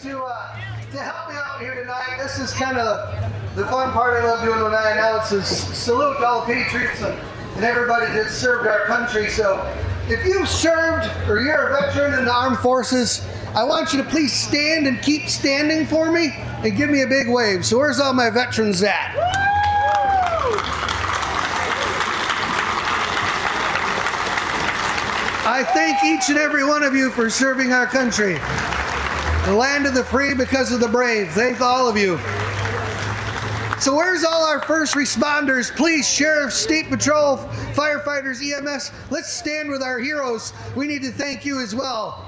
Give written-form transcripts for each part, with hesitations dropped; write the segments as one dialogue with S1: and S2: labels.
S1: To help me out here tonight, this is kind of the fun part I love doing when I announce is salute all the patriots and everybody that served our country. So if you've served or you're a veteran in the armed forces, I want you to please stand and keep standing for me and give me a big wave. So where's all my veterans at? I thank each and every one of you for serving our country. The land of the free because of the brave. Thank all of you. So where's all our first responders? Police, sheriffs, state patrol, firefighters, EMS. Let's stand with our heroes. We need to thank you as well.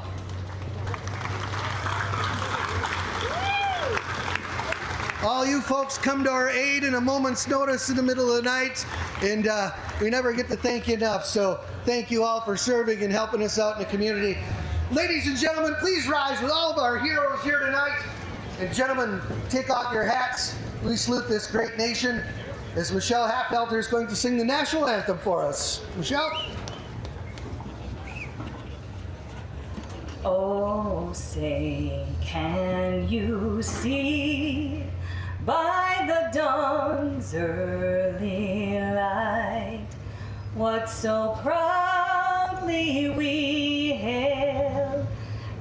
S1: All you folks come to our aid in a moment's notice in the middle of the night, and we never get to thank you enough. So thank you all for serving and helping us out in the community. Ladies and gentlemen, please rise with all of our heroes here tonight. And gentlemen, take off your hats. We salute this great nation as Michelle Halfelter is going to sing the national anthem for us. Michelle?
S2: Oh, say, can you see by the dawn's early light what so proudly we hailed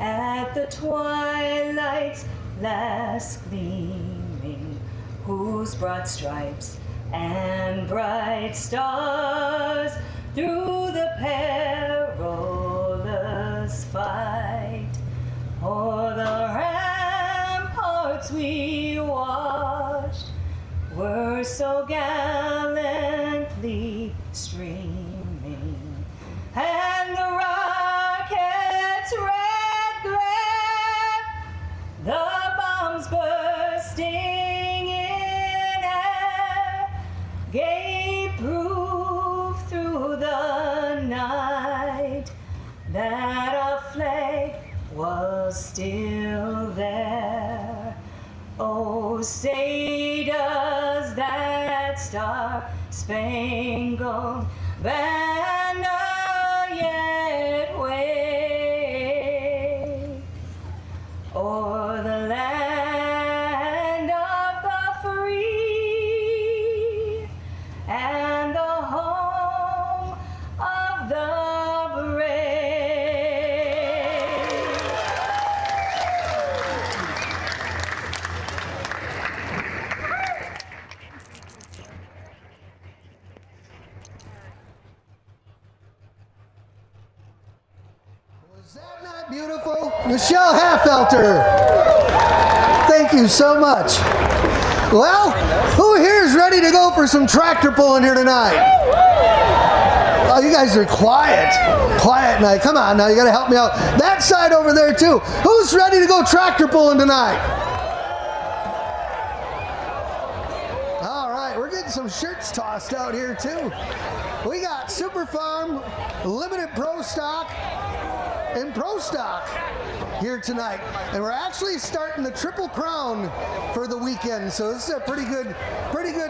S2: at the twilight's last gleaming, whose broad stripes and bright stars through the perilous fight o'er the ramparts we watched were so gallantly streaming, and the rocket's red glare, the bombs bursting in air, gave proof through the night that our flag was still there. Oh, say does that star-spangled banner yet wave o'er the land of the free and the home of the brave?
S1: Was that not beautiful? Michelle Halfelter. Thank you so much. Well, who here is ready to go for some tractor pulling here tonight? Oh, you guys are quiet. Quiet night. Come on now, you gotta help me out. That side over there too. Who's ready to go tractor pulling tonight? All right, we're getting some shirts tossed out here too. We got Super Farm, Limited Pro Stock, and Pro Stock here tonight, and we're actually starting the Triple Crown for the weekend, so this is a pretty good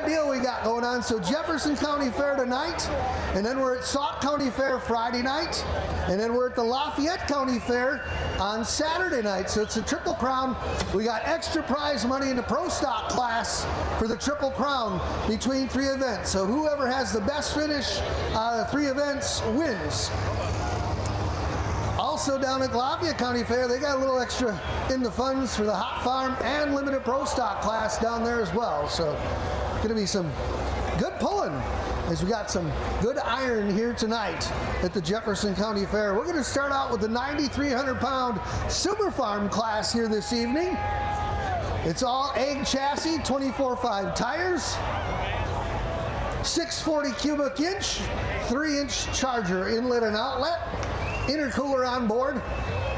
S1: deal we got going on. So Jefferson County Fair tonight, and then we're at Sauk County Fair Friday night, and then we're at the Lafayette County Fair on Saturday night. So it's a Triple Crown. We got extra prize money in the Pro Stock class for the Triple Crown between 3 events. So whoever has the best finish out of 3 events wins. Also down at Lafayette County Fair, they got a little extra in the funds for the Hot Farm and Limited Pro Stock class down there as well. So going to be some good pulling as we got some good iron here tonight at the Jefferson County Fair. We're going to start out with the 9,300-pound Super Farm class here this evening. It's all egg chassis, 24.5 tires, 640 cubic inch, 3-inch charger inlet and outlet, intercooler on board.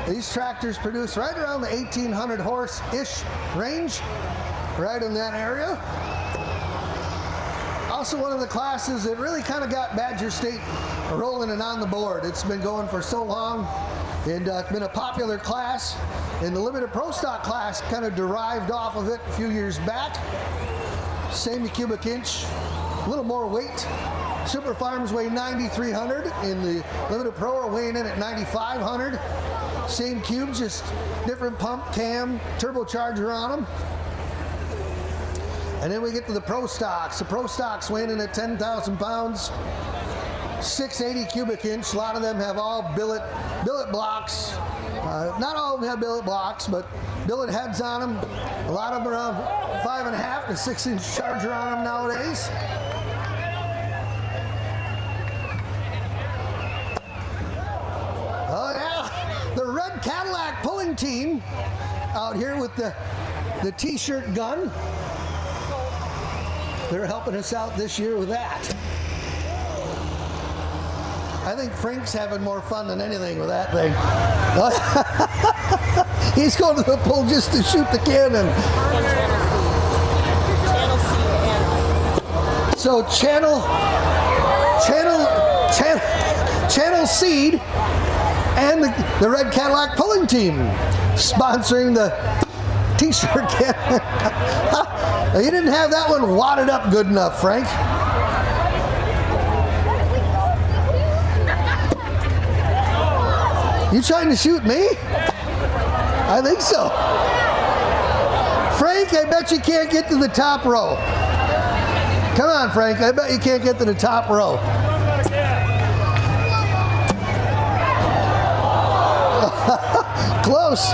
S1: These tractors produce right around the 1,800 horse-ish range, right in that area. Also one of the classes that really kind of got Badger State rolling and on the board. It's been going for so long, and it's been a popular class. And the Limited Pro Stock class kind of derived off of it a few years back. Same cubic inch, a little more weight. Super Farms weigh 9,300, and the Limited Pro are weighing in at 9,500. Same cubes, just different pump, cam, turbocharger on them. And then we get to the Pro Stocks. The Pro Stocks weighing in at 10,000 pounds, 680 cubic inch. A lot of them have all billet blocks. Not all of them have billet blocks, but billet heads on them. A lot of them around 5.5 to 6 inch charger on them nowadays. Oh yeah, the red Cadillac pulling team out here with the t-shirt gun. They're helping us out this year with that. I think Frank's having more fun than anything with that thing. He's going to the pool just to shoot the cannon. So Channel Seed and the Red Cadillac pulling team sponsoring the t-shirt cannon. You didn't have that one wadded up good enough, Frank. You trying to shoot me? I think so. Frank, I bet you can't get to the top row. Come on, Frank, I bet you can't get to the top row. Close.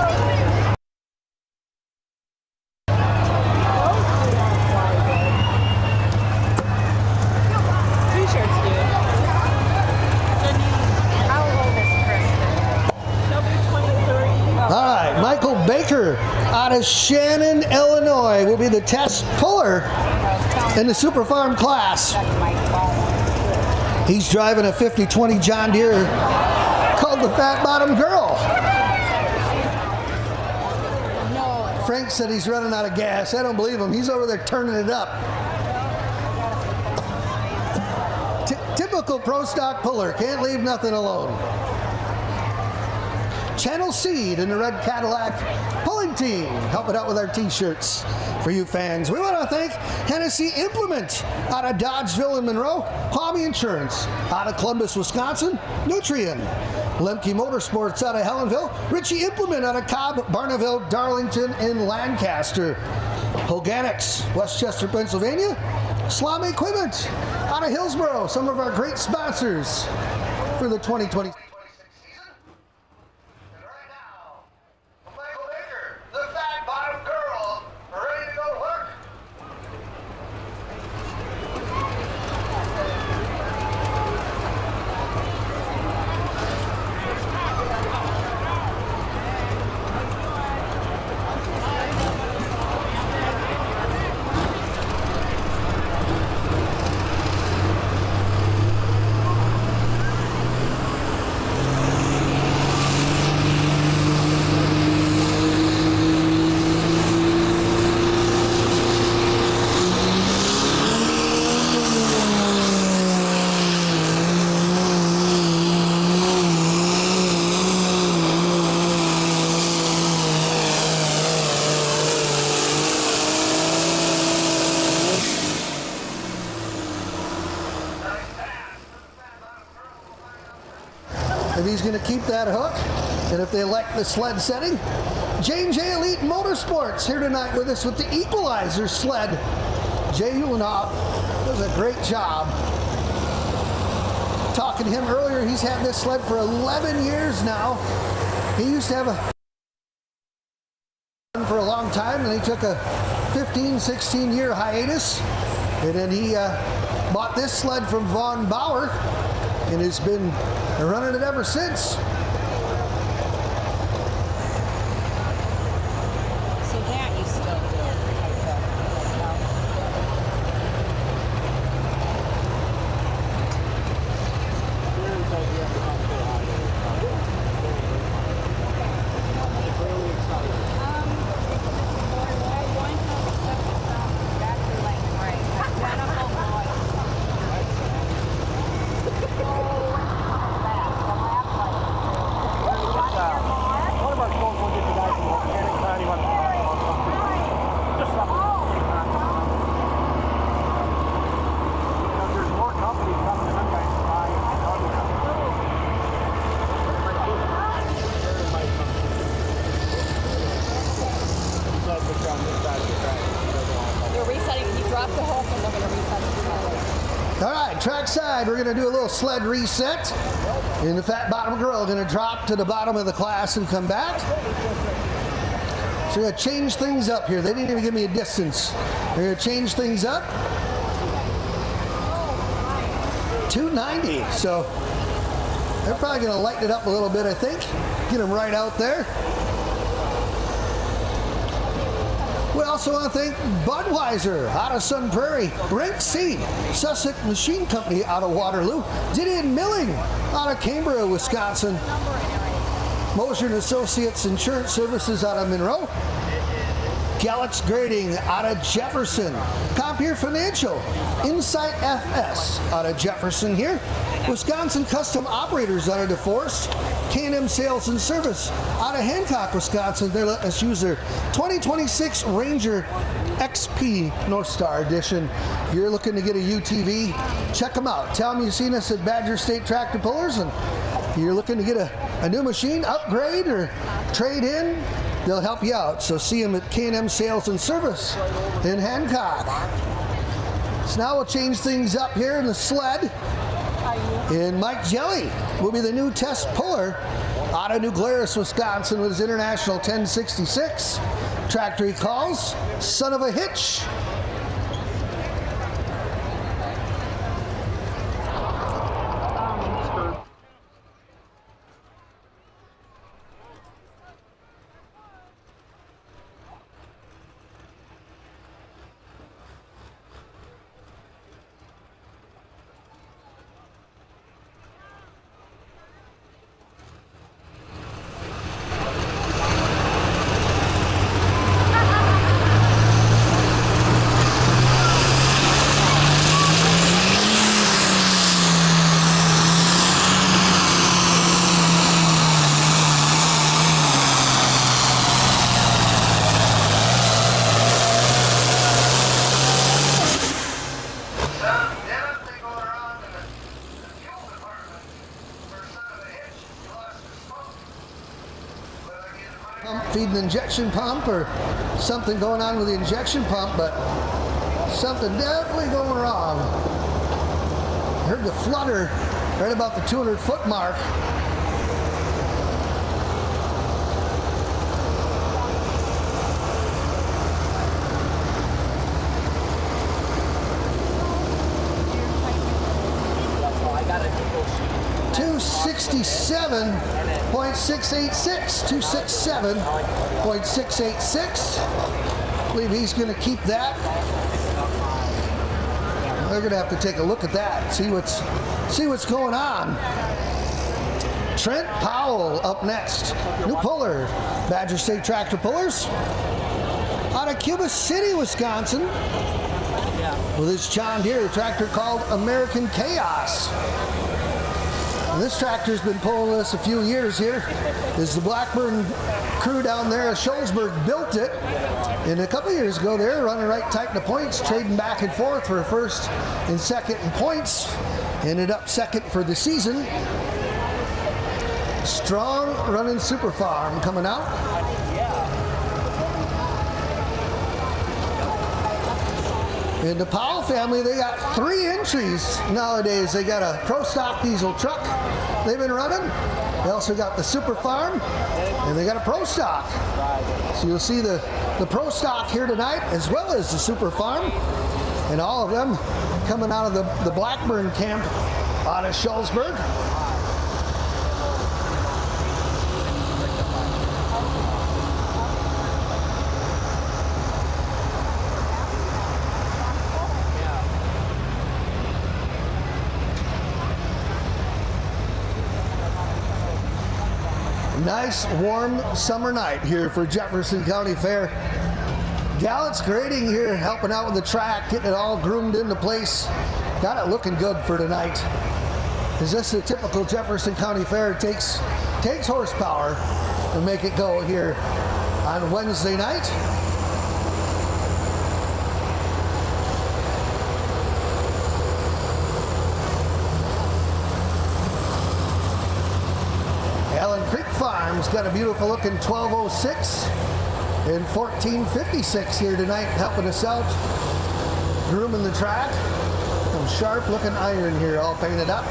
S1: Michael Baker out of Shannon, Illinois will be the test puller in the Super Farm class. He's driving a 5020 John Deere called the Fat Bottom Girl. Frank said he's running out of gas. I don't believe him. He's over there turning it up. Typical pro stock puller. Can't leave nothing alone. Channel Seed and the Red Cadillac pulling team helping out with our t-shirts for you fans. We want to thank Hennessy Implement out of Dodgeville and Monroe, Palmy Insurance out of Columbus, Wisconsin, Nutrien, Lemke Motorsports out of Helenville, Ritchie Implement out of Cobb, Barneville, Darlington, and Lancaster, Hoganics, Westchester, Pennsylvania, Slamy Equipment out of Hillsboro, some of our great sponsors for the 2020. If he's going to keep that hook, and if they elect the sled setting, J&J Elite Motorsports here tonight with us with the Equalizer sled. Jay Ulanoff does a great job. Talking to him earlier, he's had this sled for 11 years now. He used to have a for a long time, and he took a 15, 16-year hiatus, and then he bought this sled from Vaughn Bauer, and has been running it ever since.
S3: So that you still do. drop the hook and we're going to reset the sled.
S1: All right, trackside, we're going to do a little sled reset. And the fat bottom girl going to drop to the bottom of the class and come back. So we're going to change things up here. They didn't even give me a distance. We're going to change things up. 290. So they're probably going to lighten it up a little bit, I think. Get them right out there. We also want to thank Budweiser out of Sun Prairie, Rank C, Sussex Machine Company out of Waterloo, Didion Milling out of Cambria, Wisconsin, Moser & Associates Insurance Services out of Monroe, Galax Grading out of Jefferson, Compeer Financial, Insight FS out of Jefferson here, Wisconsin Custom Operators out of DeForest, K&M Sales and Service out of Hancock, Wisconsin. They're letting us use their 2026 Ranger XP North Star Edition. If you're looking to get a UTV, check them out. Tell them you've seen us at Badger State Tractor Pullers, and you're looking to get a new machine, upgrade, or trade in, they'll help you out. So see them at K&M Sales and Service in Hancock. So now we'll change things up here in the sled. And Mike Jelly will be the new test puller out of New Glarus, Wisconsin with his International 1066. Tractor he calls Son of a Hitch. Feed an injection pump or something going on with the injection pump, but something definitely going wrong. I heard the flutter right about the 200-foot mark. .686. I believe he's going to keep that. They're going to have to take a look at that, see what's going on. Trent Powell up next. New puller, Badger State Tractor Pullers. Out of Cuba City, Wisconsin. With his John Deere tractor called American Chaos. And this tractor's been pulling us a few years here. Is the Blackburn crew down there at Scholesburg built it. And a couple years ago, they were running right tight in the points, trading back and forth for first and second in points. Ended up second for the season. Strong running super farm coming out. In the Powell family, they got 3 entries nowadays. They got a Pro Stock diesel truck they've been running. They also got the Super Farm, and they got a Pro Stock. So you'll see the Pro Stock here tonight, as well as the Super Farm, and all of them coming out of the Blackburn camp out of Scholesburg. Nice warm summer night here for Jefferson County Fair. Galax Grading here helping out with the track, getting it all groomed into place. Got it looking good for tonight. Is this a typical Jefferson County Fair? It takes horsepower to make it go here on Wednesday night. Farm's got a beautiful looking 1206 and 1456 here tonight helping us out. grooming the track. Some sharp looking iron here, all painted up.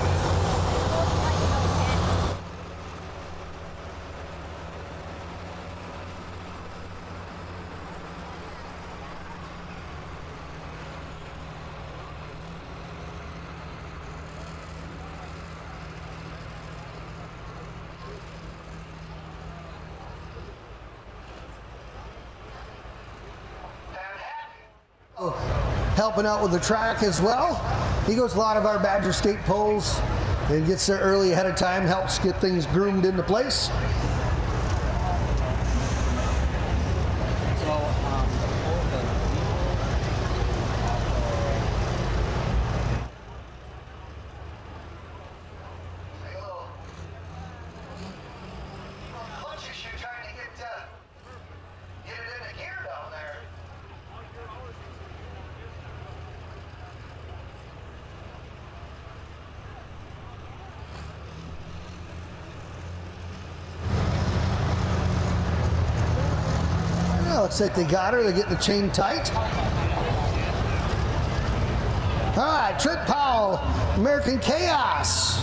S1: Helping out with the track as well. He goes a lot of our Badger State polls and gets there early ahead of time, helps get things groomed into place. Looks like they got her. They're getting the chain tight. All right, Trent Powell, American Chaos.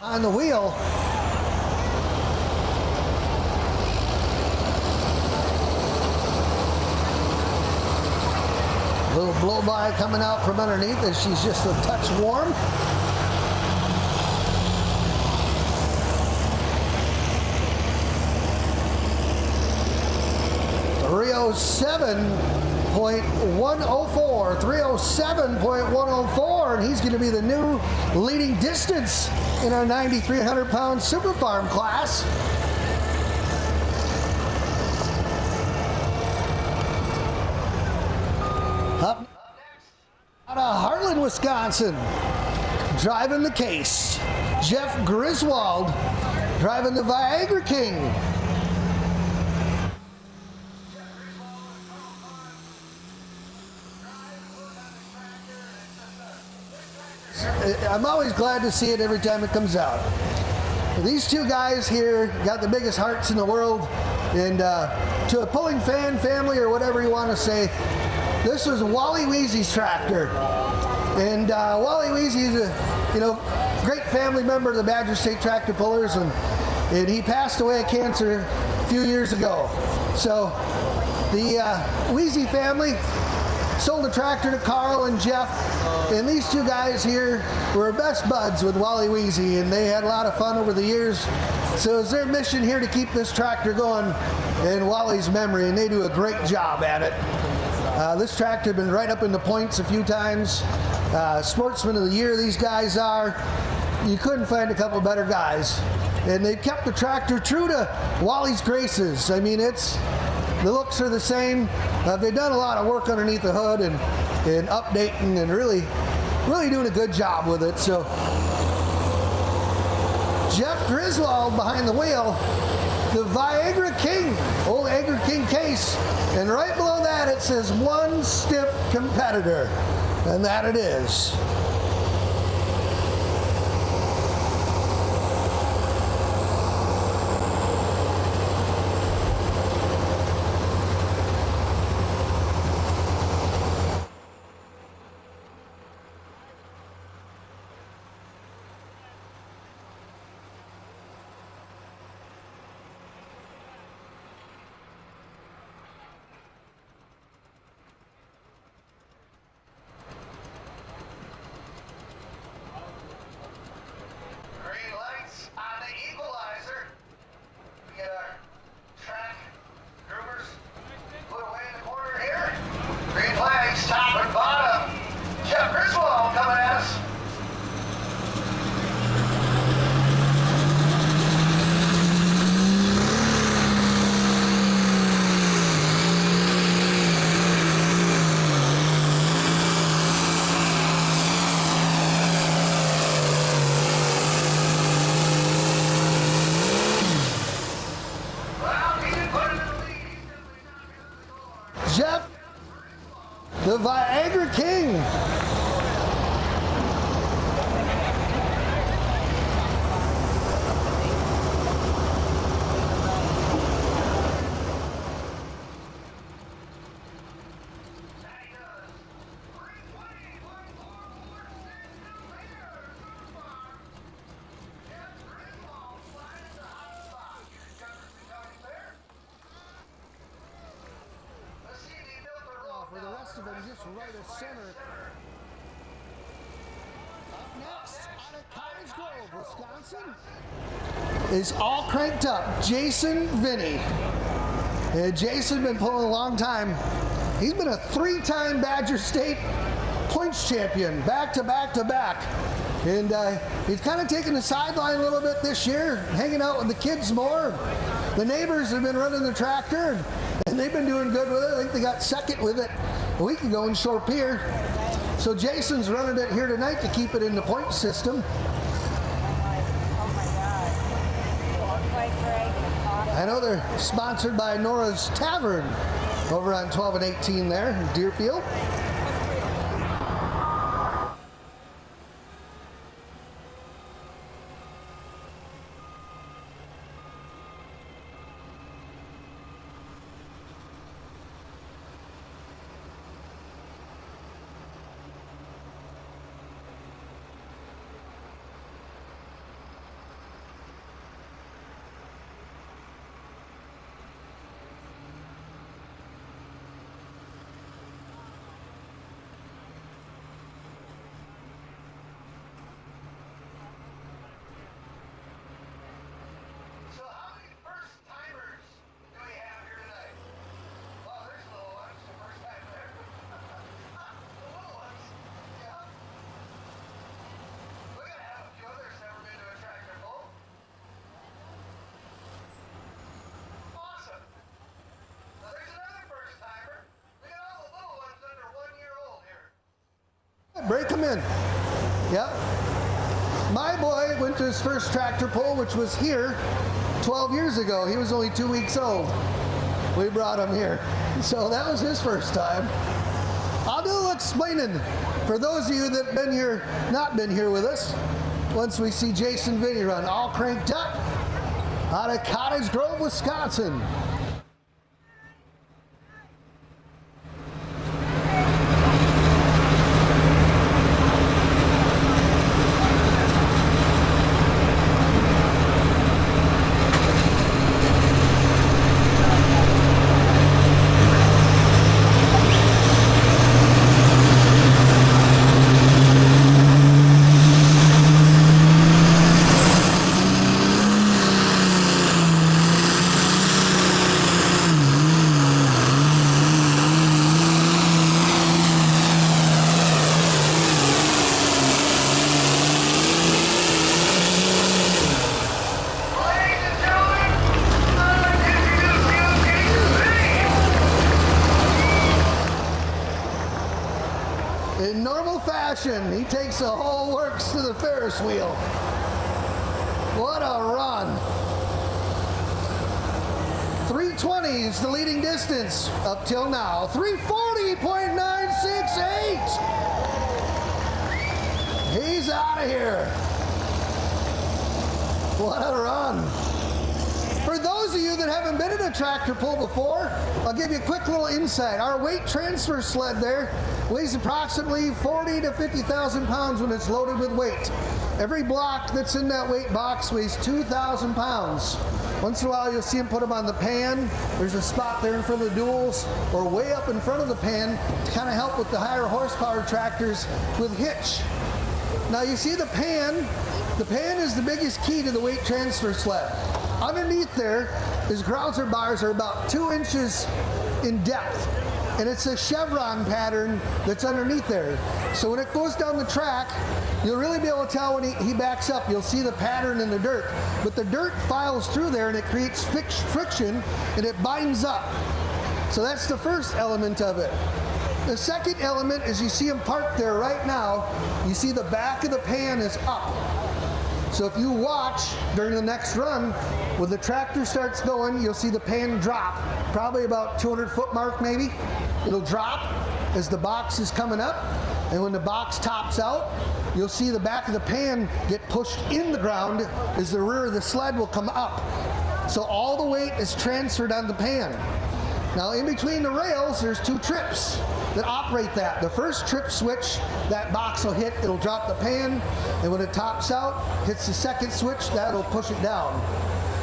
S1: On the wheel. A little blow by coming out from underneath as she's just a touch warm. Rio 7.104, 307.104, and he's going to be the new leading distance in our 9,300-pound Super Farm class. Up next, out of Harlan, Wisconsin, driving the case, Jeff Griswold, driving the Viagra King. I'm always glad to see it every time it comes out. These two guys here got the biggest hearts in the world, and to a pulling fan family or whatever you want to say, this was Wally Weezy's tractor. And Wally Weezy is a great family member of the Badger State Tractor Pullers, and he passed away of cancer a few years ago. So the Weezy family sold a tractor to Carl and Jeff, and these two guys here were best buds with Wally Weezy, and they had a lot of fun over the years. So it's their mission here to keep this tractor going in Wally's memory, and they do a great job at it. This tractor has been right up in the points a few times. Sportsman of the Year, these guys are. You couldn't find a couple better guys. And they've kept the tractor true to Wally's graces. I mean, the looks are the same. They've done a lot of work underneath the hood and updating and really doing a good job with it. So Jeff Griswold behind the wheel, the Viagra King, old Viagra King case. And right below that it says one stiff competitor. And that it is. the Viagra King. For the rest of them, just right of center. Up next, out of Cottage Grove, Wisconsin, is all cranked up, Jason Vinny. Jason's been pulling a long time. He's been a 3-time Badger State points champion, back to back to back. And he's kind of taken the sideline a little bit this year, hanging out with the kids more. The neighbors have been running the tractor, and they've been doing good with it. I think they got second with it a week ago in Short Pier. So Jason's running it here tonight to keep it in the point system. I know they're sponsored by Nora's Tavern over on 12 and 18 there in Deerfield. Break them in. Yep. My boy went to his first tractor pull, which was here 12 years ago. He was only 2 weeks old. We brought him here. So that was his first time. I'll do a little explaining for those of you that have been here, not been here with us, once we see Jason Vinny run, all cranked up out of Cottage Grove, Wisconsin. In normal fashion, he takes the whole works to the Ferris wheel. What a run. 320 is the leading distance up till now. 340.968. He's out of here. What a run. For those of you that haven't been in a tractor pull before, I'll give you a quick little insight. Our weight transfer sled there weighs approximately 40 to 50,000 pounds when it's loaded with weight. Every block that's in that weight box weighs 2,000 pounds. Once in a while you'll see them put them on the pan. There's a spot there in front of the duals or way up in front of the pan to kind of help with the higher horsepower tractors with hitch. Now you see the pan. The pan is the biggest key to the weight transfer sled. Underneath there is grouser bars are about 2 inches in depth. And it's a chevron pattern that's underneath there. So when it goes down the track, you'll really be able to tell when he backs up. You'll see the pattern in the dirt. But the dirt files through there and it creates friction and it binds up. So that's the first element of it. The second element is you see them parked there right now. You see the back of the pan is up. So if you watch during the next run, when the tractor starts going, you'll see the pan drop, probably about 200-foot mark maybe. It'll drop, as the box is coming up, and when the box tops out, you'll see the back of the pan get pushed in the ground as the rear of the sled will come up. So all the weight is transferred on the pan. Now in between the rails, there's 2 trips that operate that. The first trip switch, that box will hit, it'll drop the pan, and when it tops out, hits the second switch, that'll push it down.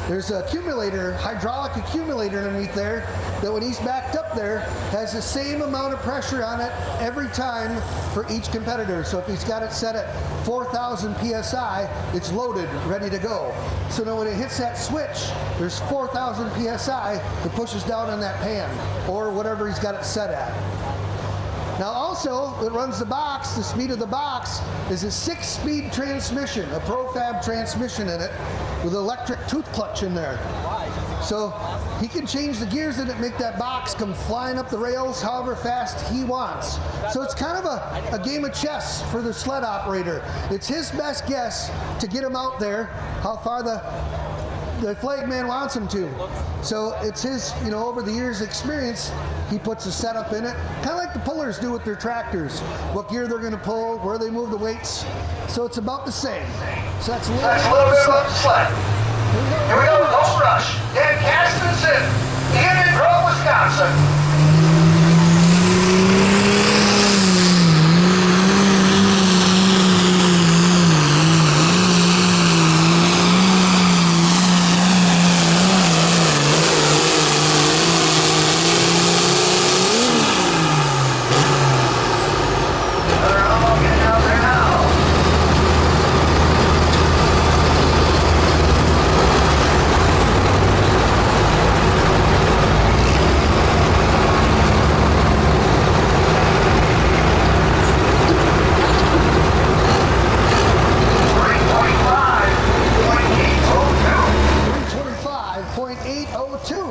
S1: There's an accumulator, hydraulic accumulator underneath there, that when he's backed up there, has the same amount of pressure on it every time for each competitor. So if he's got it set at 4,000 PSI, it's loaded, ready to go. So now when it hits that switch, there's 4,000 PSI that pushes down on that pan, or whatever he's got it set at. Now also, it runs the box, the speed of the box is a 6-speed transmission, a ProFab transmission in it, with an electric tooth clutch in there. So he can change the gears in it, make that box come flying up the rails however fast he wants. So it's kind of a game of chess for the sled operator. It's his best guess to get him out there, how far the flag man wants him to. So it's his, over the years experience, he puts a setup in it, kind of like the pullers do with their tractors. What gear they're going to pull, where they move the weights. So it's about the same. So that's a little bit about the sled.
S4: Here we go, Gold Rush. Dan Castenson, in Grove, Wisconsin.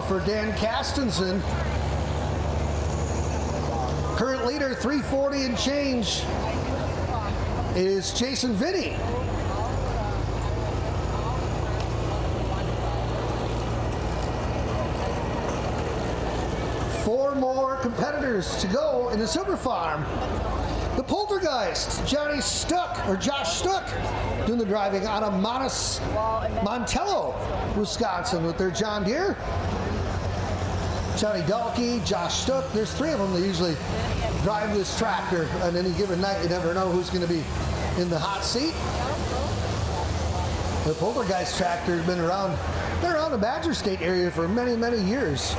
S1: For Dan Castenson. Current leader, 340 and change, is chasing Vinny. Four more competitors to go in the Super Farm. The Poltergeist, Josh Stuck, doing the driving out of Montello, Wisconsin, with their John Deere. Johnny Dalkey, Josh Stuck, there's 3 of them that usually drive this tractor. On any given night, you never know who's going to be in the hot seat. The Poltergeist tractor has been around the Badger State area for many, many years.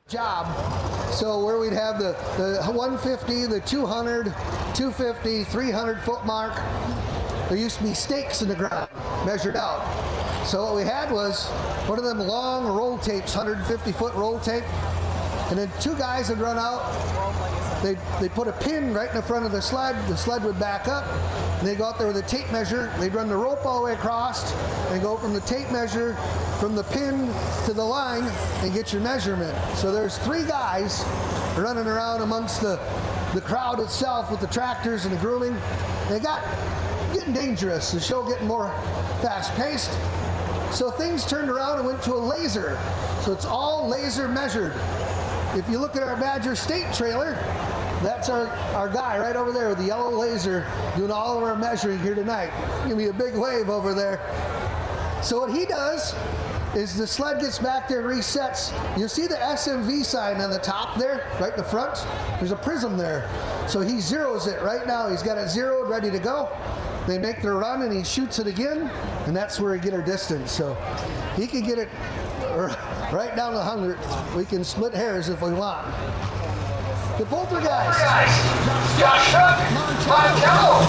S1: Job. So where we'd have the 150, the 200, 250, 300 foot mark, there used to be stakes in the ground measured out. So what we had was one of them long roll tapes, 150 foot roll tape, and then 2 guys would run out. They put a pin right in the front of the sled would back up, and they'd go out there with a tape measure, they'd run the rope all the way across, and go from the tape measure, from the pin to the line, and get your measurement. So there's 3 guys running around amongst the crowd itself with the tractors and the grooming. They got getting dangerous, the show getting more fast-paced. So things turned around and went to a laser. So it's all laser measured. If you look at our Badger State trailer, that's our guy right over there with the yellow laser doing all of our measuring here tonight. Give me a big wave over there. So what he does is the sled gets back there and resets. You'll see the SMV sign on the top there, right in the front. There's a prism there. So he zeroes it right now. He's got it zeroed, ready to go. They make their run and he shoots it again, and that's where he get our distance. So he can get it right down to 100. We can split hairs if we want. The Poltergeist.
S4: Josh Montello.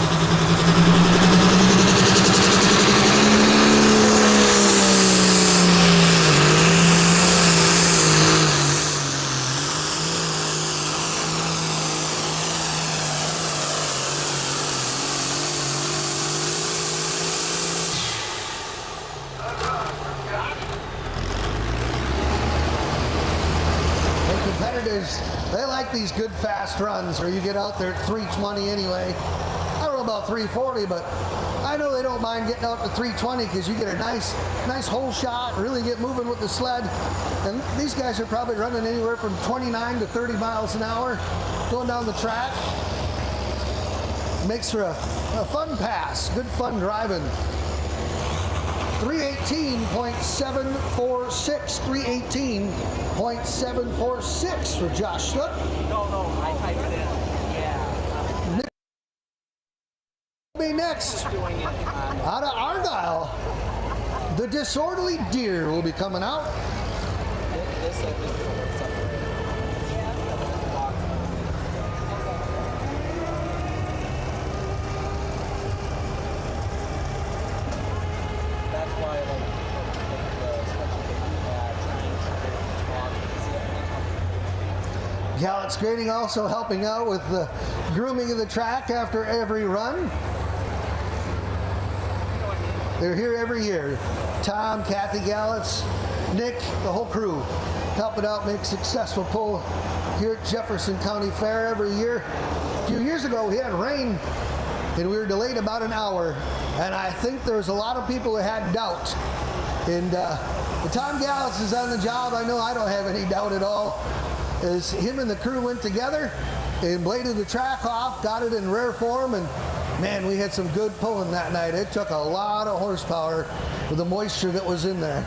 S1: guys, they like these good fast runs where you get out there at 320 anyway. I don't know about 340, but I know they don't mind getting out to 320 because you get a nice hole shot, really get moving with the sled. And these guys are probably running anywhere from 29 to 30 miles an hour going down the track. Makes for a fun pass, good fun driving. 318.746, 318.746 for Josh Schlupp.
S3: No, I typed it in. Yeah.
S1: Be next,
S3: Doing it on
S1: out of Argyle, the Disorderly Deer will be coming out.
S3: this. That's why, like the spreadsheet
S1: Gallett's Grading also helping out with the grooming of the track after every run. They're here every year. Tom, Kathy Gallett's, Nick, the whole crew helping out make successful pull here at Jefferson County Fair every year. A few years ago we had rain and we were delayed about an hour, and I think there was a lot of people who had doubt. And Tom Gallett's is on the job. I know I don't have any doubt at all. As him and the crew went together and bladed the track off, got it in rare form, and man, we had some good pulling that night. It took a lot of horsepower with the moisture that was in there.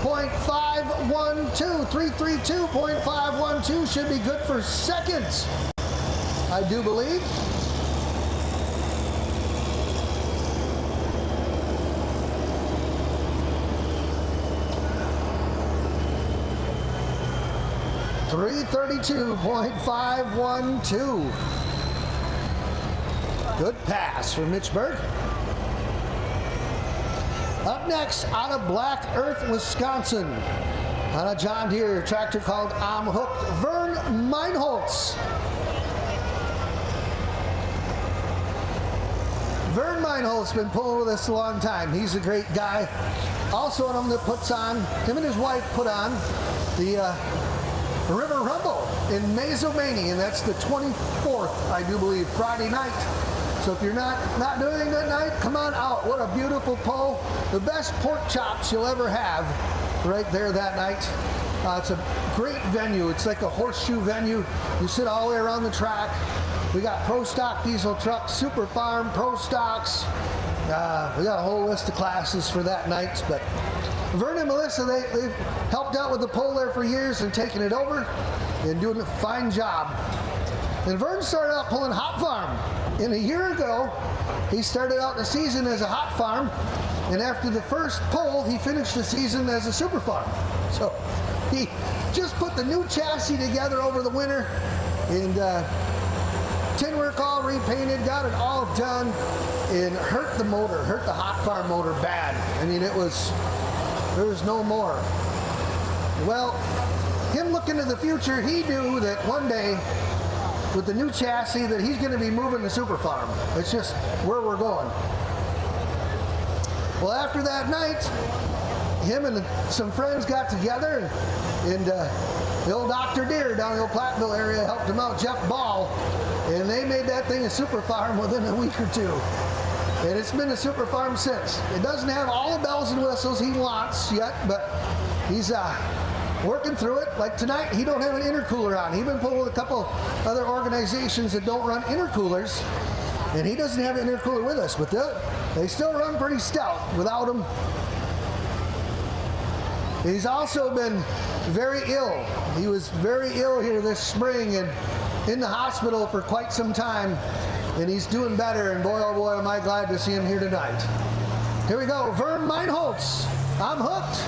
S1: .512, 332.512 should be good for seconds, I do believe. .512. Good pass from Mitch Berg. Up next, out of Black Earth, Wisconsin, on a John Deere tractor called I'm Hooked, Vern Meinholz. Vern Meinholz has been pulling with us a long time. He's a great guy. Also one of them that puts on, him and his wife put on the River Rumble in Mazomanie, and that's the 24th, I do believe, Friday night. So if you're not doing it that night, come on out. What a beautiful pull. The best pork chops you'll ever have right there that night. It's a great venue. It's like a horseshoe venue. You sit all the way around the track. We got Pro Stock diesel trucks, Super Farm, Pro Stocks. We got a whole list of classes for that night. But Vern and Melissa, they've helped out with the pole there for years and taking it over and doing a fine job. And Vern started out pulling hop farm. And a year ago, he started out the season as a hop farm. And after the first pull, he finished the season as a super farm. So he just put the new chassis together over the winter, and tin work all repainted, got it all done, and hurt the hot farm motor bad. I mean, there was no more. Well, him looking to the future, he knew that one day with the new chassis that he's going to be moving the super farm. It's just where we're going. Well, after that night, him and some friends got together, and the old Dr. Deere down in the old Platteville area helped him out, Jeff Ball, and they made that thing a super farm within a week or two. And it's been a super farm since. It doesn't have all the bells and whistles he wants yet, but he's working through it. Like tonight, he don't have an intercooler on. He's been pulling with a couple other organizations that don't run intercoolers, and he doesn't have an intercooler with us, but they still run pretty stout without him. He's also been very ill. He was very ill here this spring and in the hospital for quite some time, and he's doing better, and boy, oh boy, am I glad to see him here tonight. Here we go, Vern Meinholz. I'm hooked.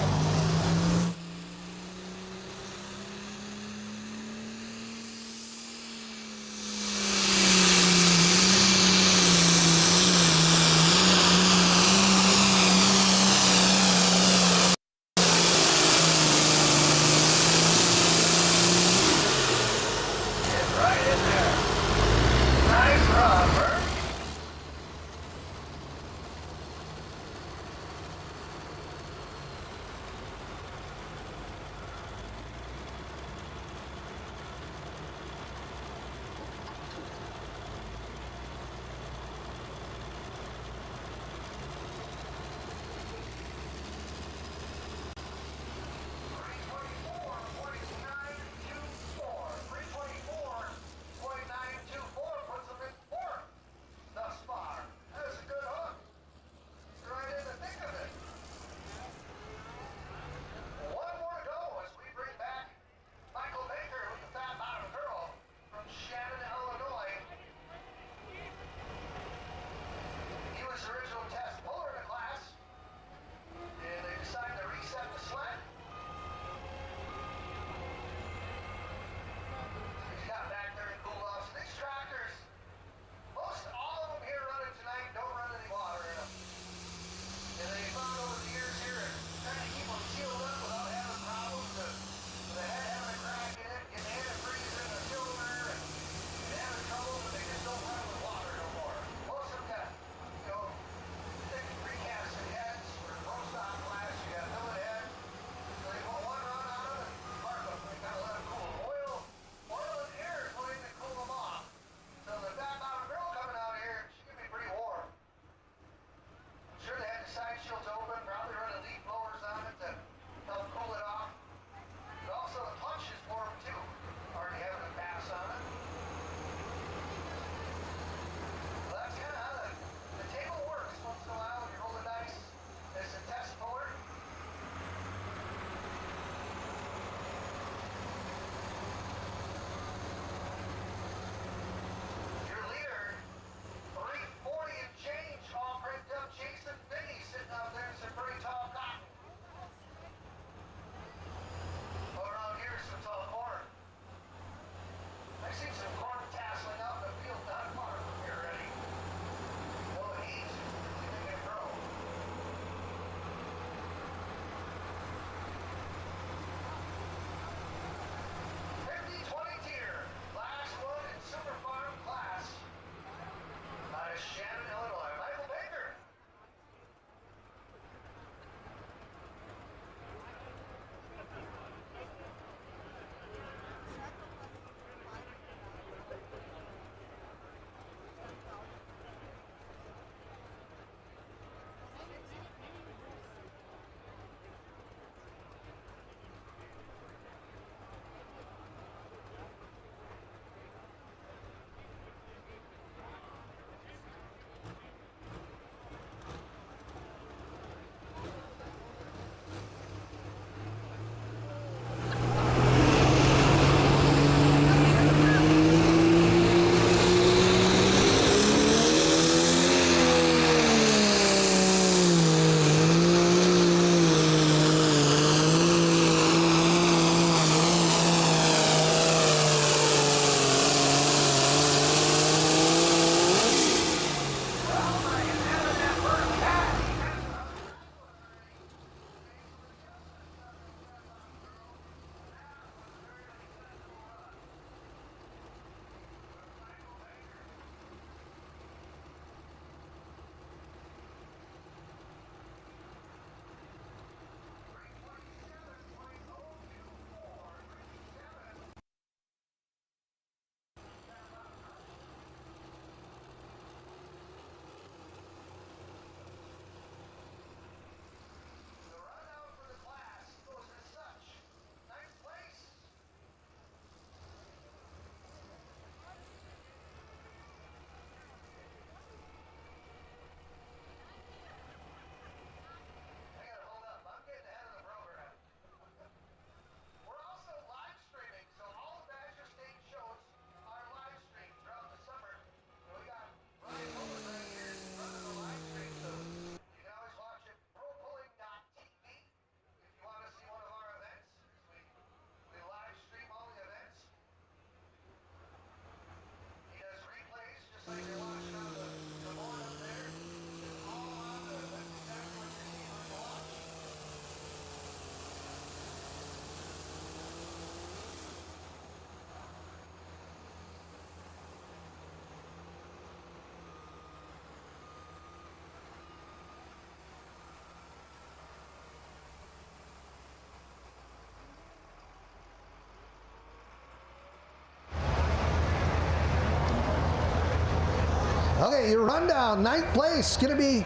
S1: Okay, your rundown. 9th place, going to be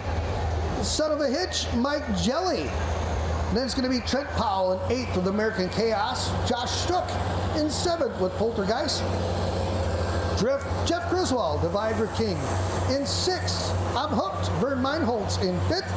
S1: Son of a Hitch, Mike Jelly. And then it's going to be Trent Powell in 8th with American Chaos. Josh Strook in 7th with Poltergeist. Jeff Griswold, the Viagra King, in 6th. I'm Hooked, Vern Meinholz in 5th.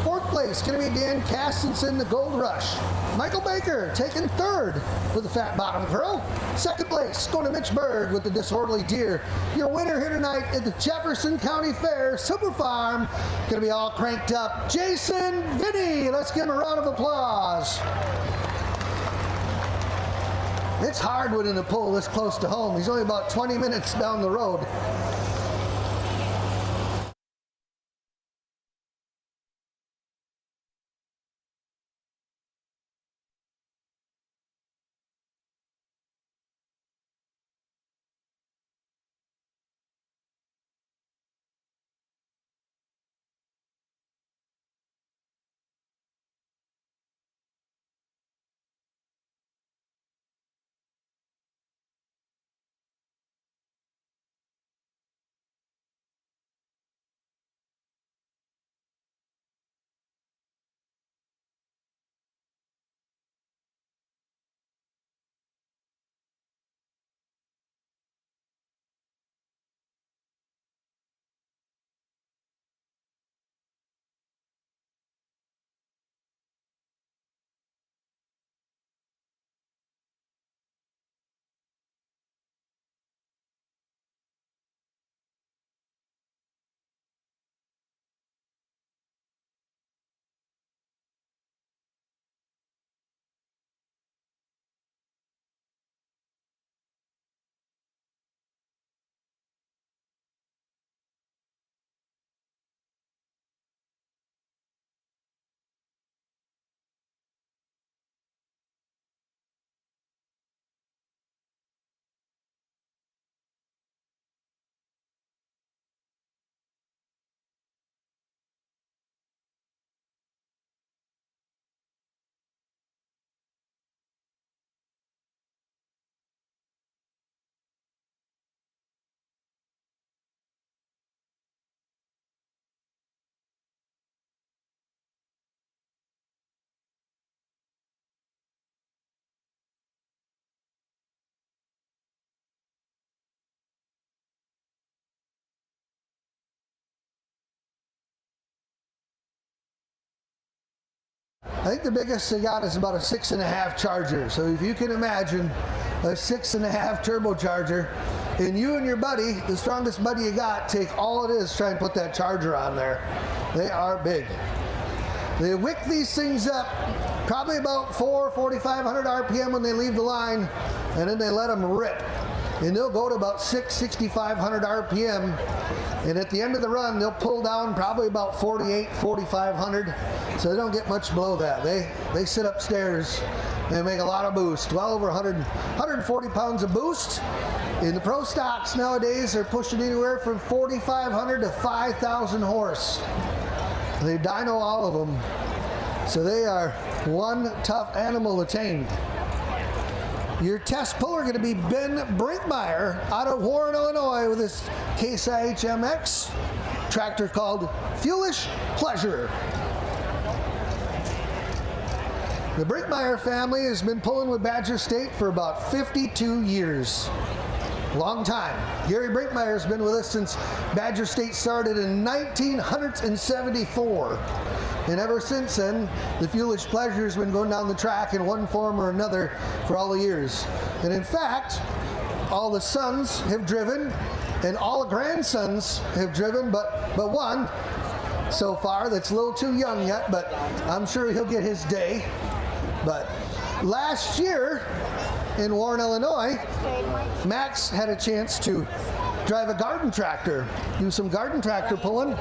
S1: 4th place, going to be Dan Castenson, the Gold Rush. Michael Baker taking 3rd with the Fat Bottom Girl. 2nd place, going to Mitch Berg with the Disorderly Deer. Your winner here tonight at the Jefferson County Fair, Super Farm, going to be all cranked up, Jason Vinny. Let's give him a round of applause. It's hard winning a pull this close to home. He's only about 20 minutes down the road. I think the biggest they got is about a 6.5 Charger. So if you can imagine a 6.5 turbocharger, and you and your buddy, the strongest buddy you got, take all it is, try and put that Charger on there. They are big. They wick these things up probably about 4,500 RPM when they leave the line, and then they let them rip. And they'll go to about 6,500 RPM. And at the end of the run, they'll pull down probably about 4,500. So they don't get much below that. They sit upstairs and make a lot of boost. Well over 140 pounds of boost. In the pro stocks nowadays, they're pushing anywhere from 4,500 to 5,000 horse. They dyno all of them. So they are one tough animal to tame. Your test puller going to be Ben Brinkmeyer out of Warren, Illinois with his Case IH MX tractor called Fuelish Pleasure. The Brinkmeyer family has been pulling with Badger State for about 52 years. Long time. Gary Brinkmeyer has been with us since Badger State started in 1974. And ever since then, the Fuelish Pleasure has been going down the track in one form or another for all the years. And in fact, all the sons have driven, and all the grandsons have driven, but one so far that's a little too young yet, but I'm sure he'll get his day. But last year in Warren, Illinois, Max had a chance to drive a garden tractor, do some garden tractor pulling.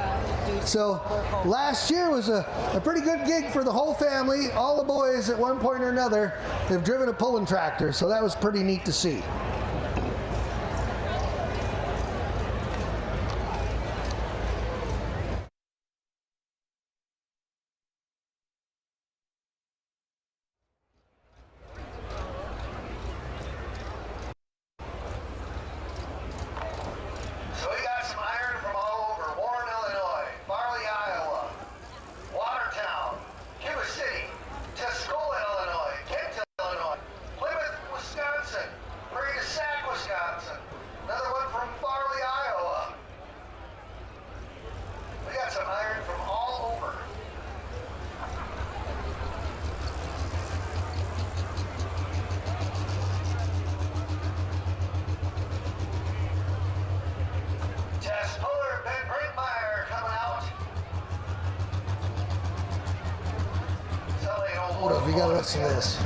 S1: So last year was a pretty good gig for the whole family. All the boys at one point or another have driven a pulling tractor, so that was pretty neat to see.
S4: So
S1: you gotta listen to this.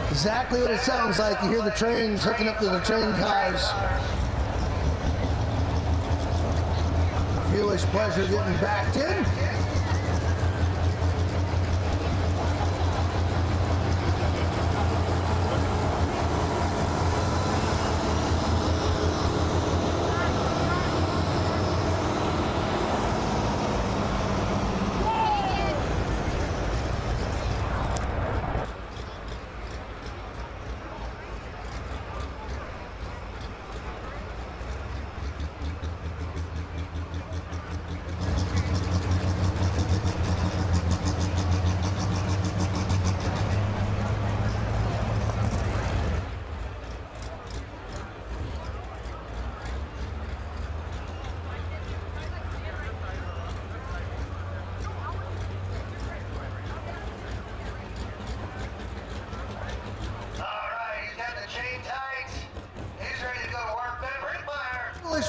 S1: Exactly what it sounds like. You hear the trains hooking up to the train cars. Foolish pleasure getting backed in.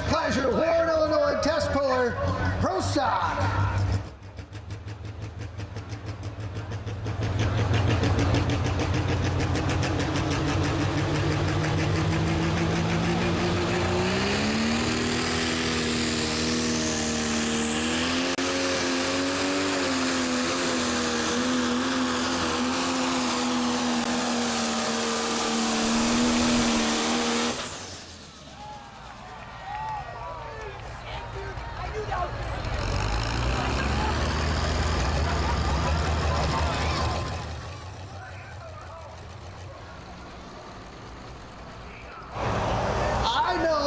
S1: Pleasure, Warren, Illinois test puller, Pro Stock.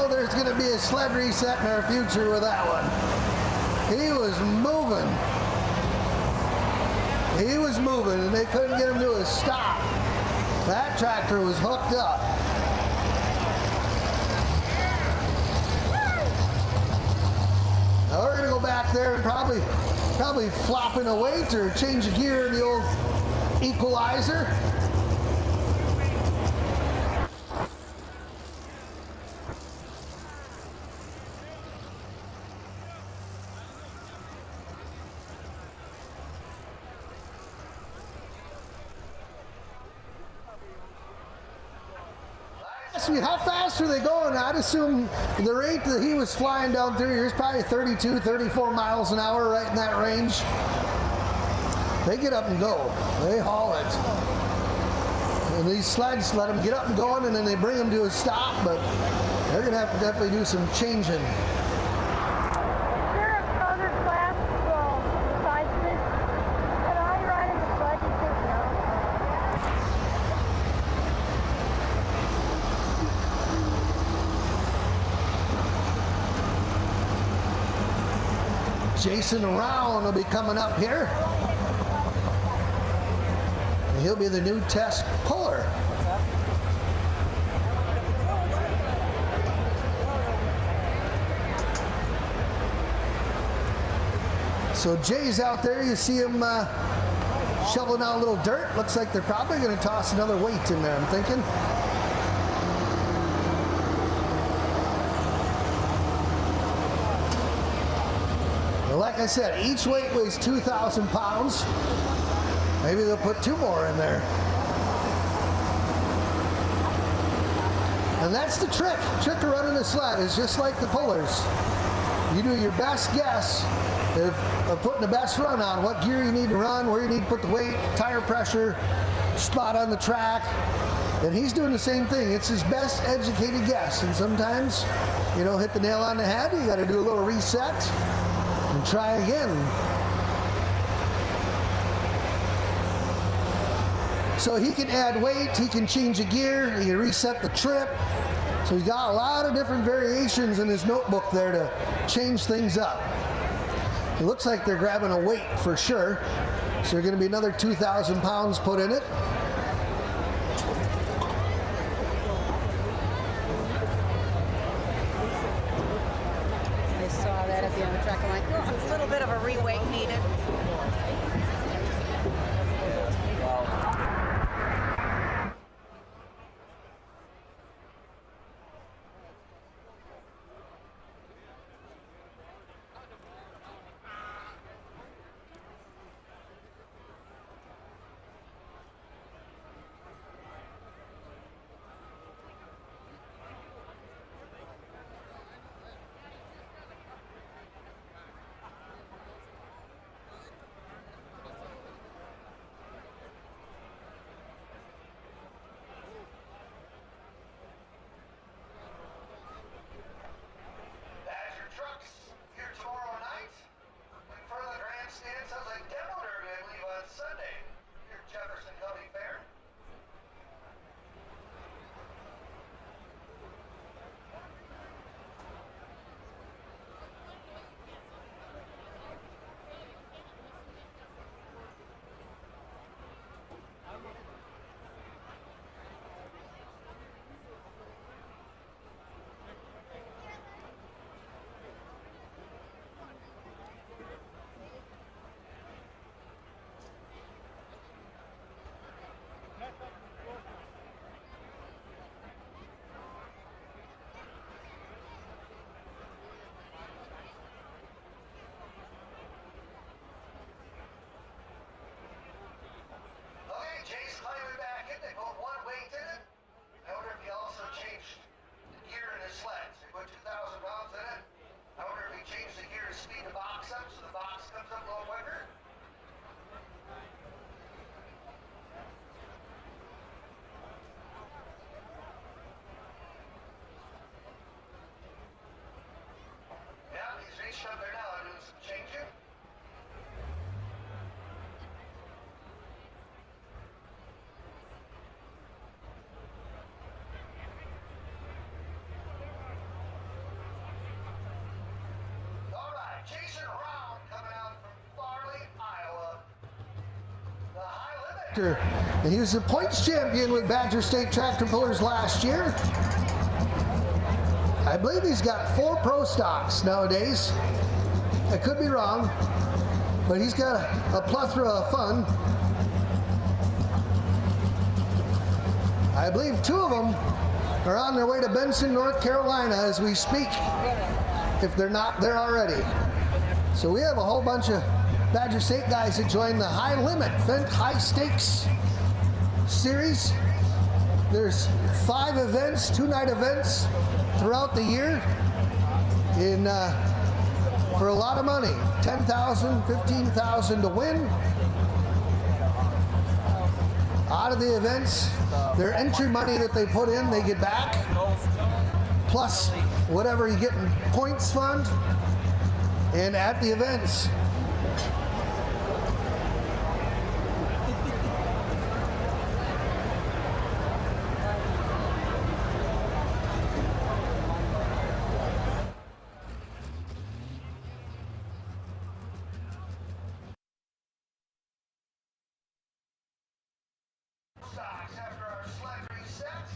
S1: There's going to be a sled reset in our future with that one. He was moving. He was moving, and they couldn't get him to a stop. That tractor was hooked up. Now we're going to go back there and probably flop in a weight or change a gear in the old equalizer. How fast are they going? I'd assume the rate that he was flying down through here is probably 32, 34 miles an hour, right in that range. They get up and go. They haul it. And these sleds let them get up and going, and then they bring them to a stop, but they're going to have to definitely do some changing. Jason Round will be coming up here. And he'll be the new test puller. So Jay's out there. You see him shoveling out a little dirt. Looks like they're probably going to toss another weight in there, I'm thinking. Like I said, each weight weighs 2,000 pounds. Maybe they'll put 2 more in there. And that's the trick. Trick of running a sled is just like the pullers. You do your best guess of putting the best run on, what gear you need to run, where you need to put the weight, tire pressure, spot on the track. And he's doing the same thing. It's his best educated guess. And sometimes you don't hit the nail on the head. You got to do a little reset and try again. So he can add weight, he can change a gear, he can reset the trip. So he's got a lot of different variations in his notebook there to change things up. It looks like they're grabbing a weight for sure. So there's going to be another 2,000 pounds put in it.
S5: I saw that at the end of the track. I'm like, oh, it's a little bit of a re-weight needed.
S1: tractor. And he was the points champion with Badger State Tractor Pullers last year. I believe he's got 4 pro stocks nowadays. I could be wrong, but he's got a plethora of fun. I believe 2 of them are on their way to Benson, North Carolina as we speak, if they're not there already. So we have a whole bunch of Badger State guys that join the High Limit Fent High Stakes series. There's 5 events, 2-night events throughout the year for a lot of money. $10,000, $15,000 to win. Out of the events, their entry money that they put in, they get back, plus whatever you get in points fund. And at the events,
S4: after our sled reset.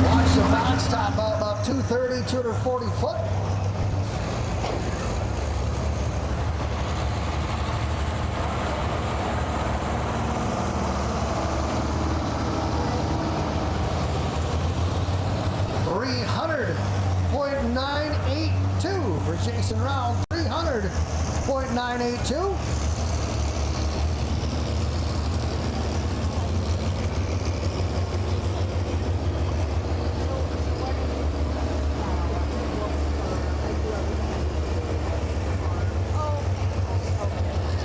S4: watch the box top about 230, 240 foot. .982 for Jason Round. 300.982.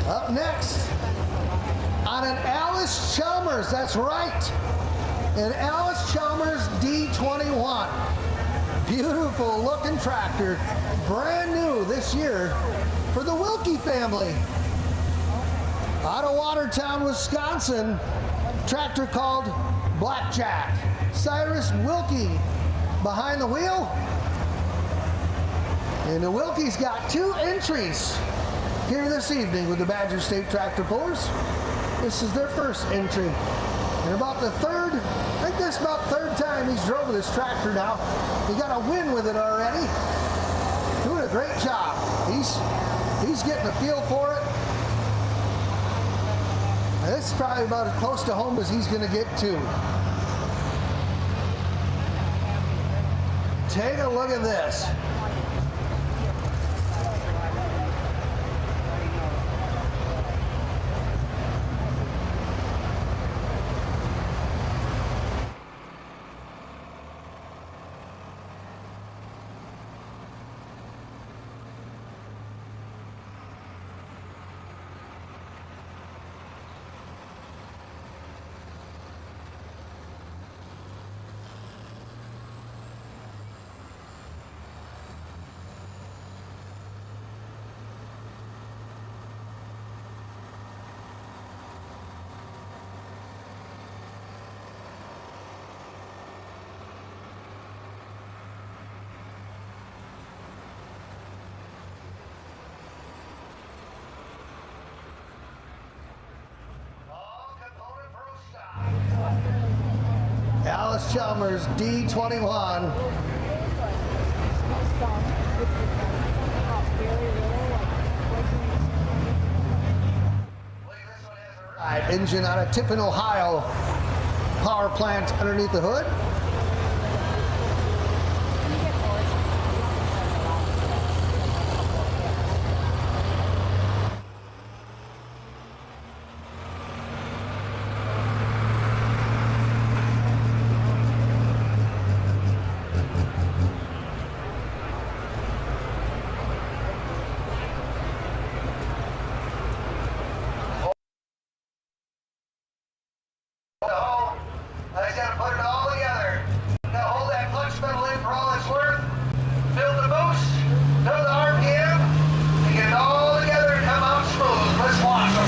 S4: Up next, on an Alice Chalmers, that's right, an Alice Chalmers D21. Beautiful looking tractor, brand new this year for the Wilkie family. Out of Watertown, Wisconsin, tractor called Blackjack. Cyrus Wilkie behind the wheel. And the Wilkie's got 2 entries here this evening with the Badger State Tractor Pullers. This is their first entry. And about the third, I think this is about the 3rd time he's drove this tractor now. He got a win with it already. Doing a great job. He's getting a feel for it. And this is probably about as close to home as he's going to get to. Take a look at this.
S1: West Chalmers D21. Engine out of Tiffin, Ohio. Power plant underneath the hood.
S4: I just gotta put it all together. Gotta hold that clutch pedal in for all it's worth. Fill the boost, fill the RPM, and get it all together and come out smooth. Let's watch them.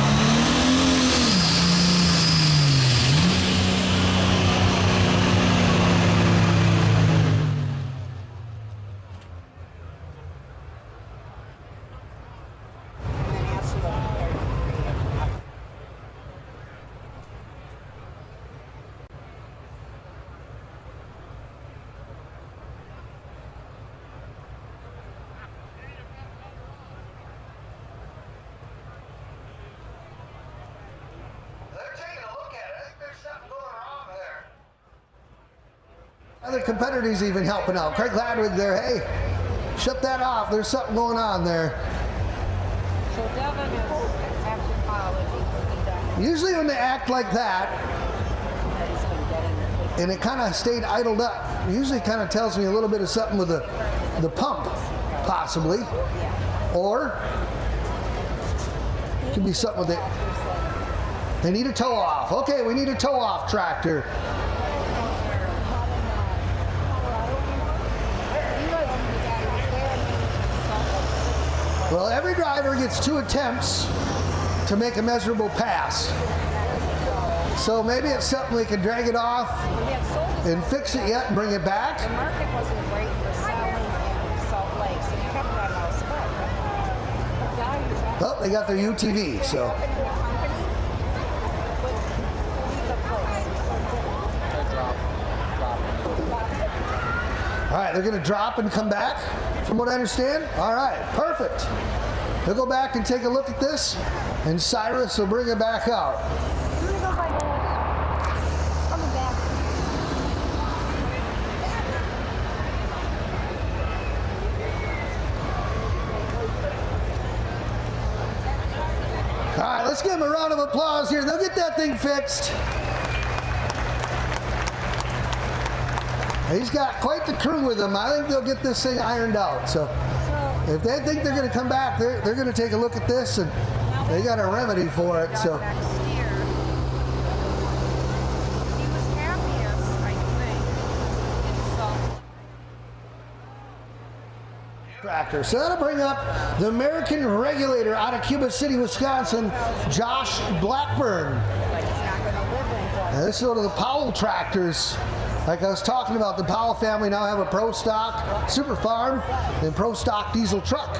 S1: Other competitors even helping out. Craig Ladwig there, hey, shut that off. There's something going on there.
S5: So Devin is after college.
S1: Usually when they act like that, and it kind of stayed idled up, it usually kind of tells me a little bit of something with the pump, possibly. Or it could be something with it. They need a toe off. Okay, we need a toe off tractor. Well, every driver gets 2 attempts to make a measurable pass. So maybe it's something we can drag it off and fix it yet and bring it back.
S5: The market wasn't great for selling in Salt Lake, so you kept that house split.
S1: Oh, they got their UTV, so. All right, they're going to drop and come back, from what I understand. All right, perfect. They'll go back and take a look at this, and Cyrus will bring it back out. All right, let's give them a round of applause here. They'll get that thing fixed. He's got quite the crew with him. I think they'll get this thing ironed out. So if they think they're going to come back, they're going to take a look at this, and they got a remedy for it. So.
S5: Next year, he was happiest, I think, in Salt
S1: Tractor. So that'll bring up the American Regulator out of Cuba City, Wisconsin, Josh Blackburn. And this is one of the Powell tractors. Like I was talking about, the Powell family now have a Pro Stock Super Farm and Pro Stock diesel truck.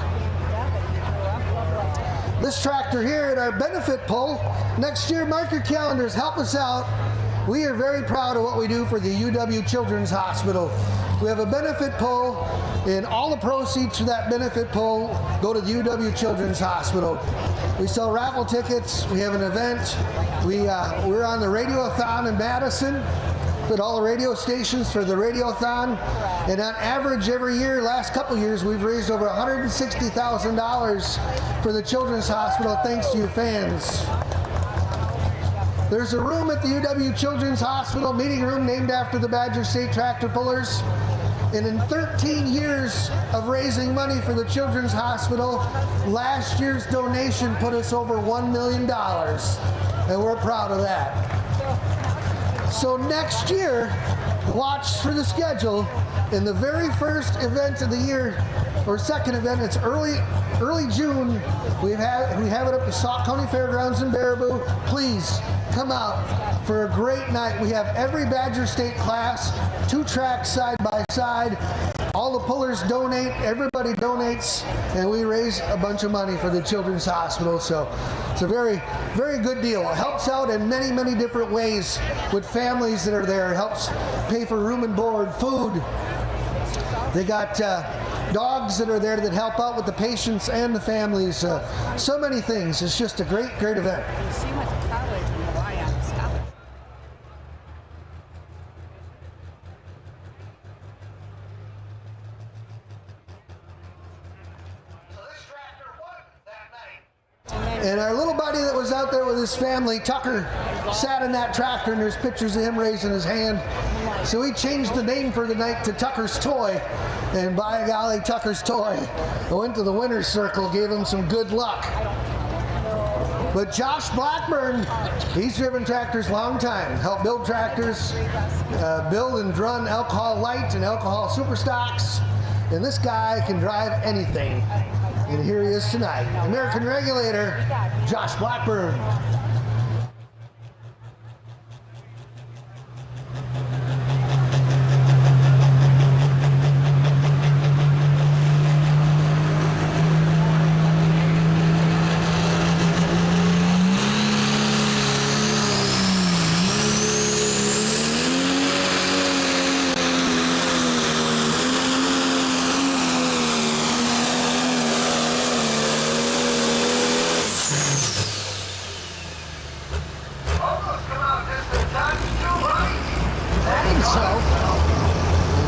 S1: This tractor here at our benefit pull, next year, mark your calendars, help us out. We are very proud of what we do for the UW Children's Hospital. We have a benefit pull, and all the proceeds for that benefit pull go to the UW Children's Hospital. We sell raffle tickets, we have an event, we're on the Radiothon in Madison, at all the radio stations for the Radiothon, and on average every year, last couple years, we've raised over $160,000 for the Children's Hospital thanks to you fans. There's a room at the UW Children's Hospital, meeting room named after the Badger State Tractor Pullers. And in 13 years of raising money for the Children's Hospital, last year's donation put us over $1 million. And we're proud of that. So next year, watch for the schedule. In the very first event of the year, or second event, it's early June. We have it up to Sauk County Fairgrounds in Baraboo. Please come out for a great night. We have every Badger State class, 2 tracks side by side. All the pullers donate, everybody donates, and we raise a bunch of money for the Children's Hospital. So it's a very, very good deal. It helps out in many, many different ways with families that are there. It helps pay for room and board, food. They got dogs that are there that help out with the patients and the families. So many things. It's just a great, great event.
S5: She went to college in Hawaii on a scholarship.
S1: And our little buddy that was out there with his family, Tucker, sat in that tractor, and there's pictures of him raising his hand. So we changed the name for the night to Tucker's Toy. And by golly, Tucker's Toy. I went to the winner's circle, gave him some good luck. But Josh Blackburn, he's driven tractors a long time. Helped build tractors, build and run alcohol light and alcohol super stocks. And this guy can drive anything. And here he is tonight. American Regulator, Josh Blackburn.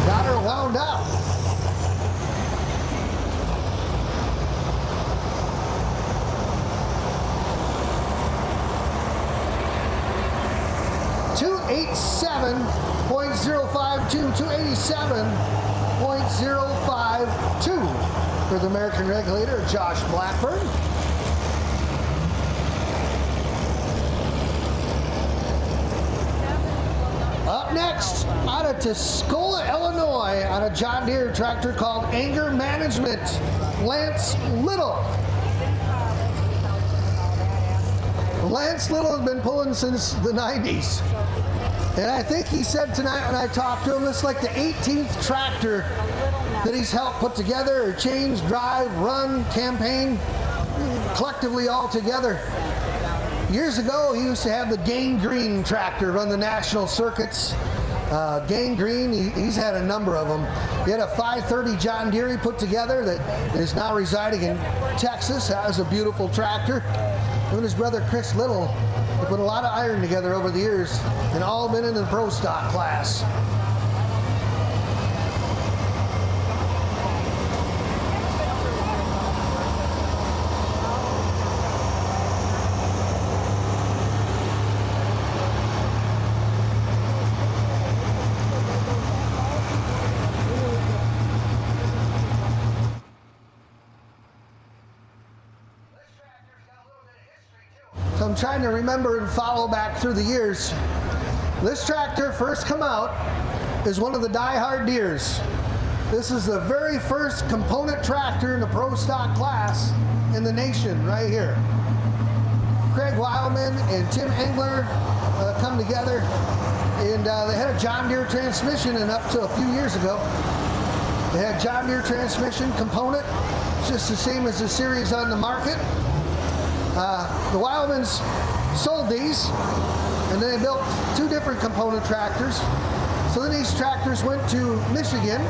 S1: Got her wound up. .052, 287.052 for the American Regulator, Josh Blackburn. Up next, out of Tuscola, Illinois, on a John Deere tractor called Anger Management, Lance Little. Lance Little has been pulling since the 90s. And I think he said tonight when I talked to him, this is like the 18th tractor that he's helped put together, or change, drive, run, campaign, collectively all together. Years ago, he used to have the Gang Green tractor run the national circuits. Gang Green, he's had a number of them. He had a 530 John Deere he put together that is now residing in Texas. That was a beautiful tractor. Him and his brother Chris Little, they put a lot of iron together over the years, and all been in the pro stock class. So I'm trying to remember and follow back through the years. This tractor first come out is one of the die-hard Deeres. This is the very first component tractor in the pro stock class in the nation, right here. Craig Wildman and Tim Engler come together, and they had a John Deere transmission, and up to a few years ago, they had John Deere transmission component. It's just the same as the series on the market. The Wildmans sold these, and then they built two different component tractors. So then these tractors went to Michigan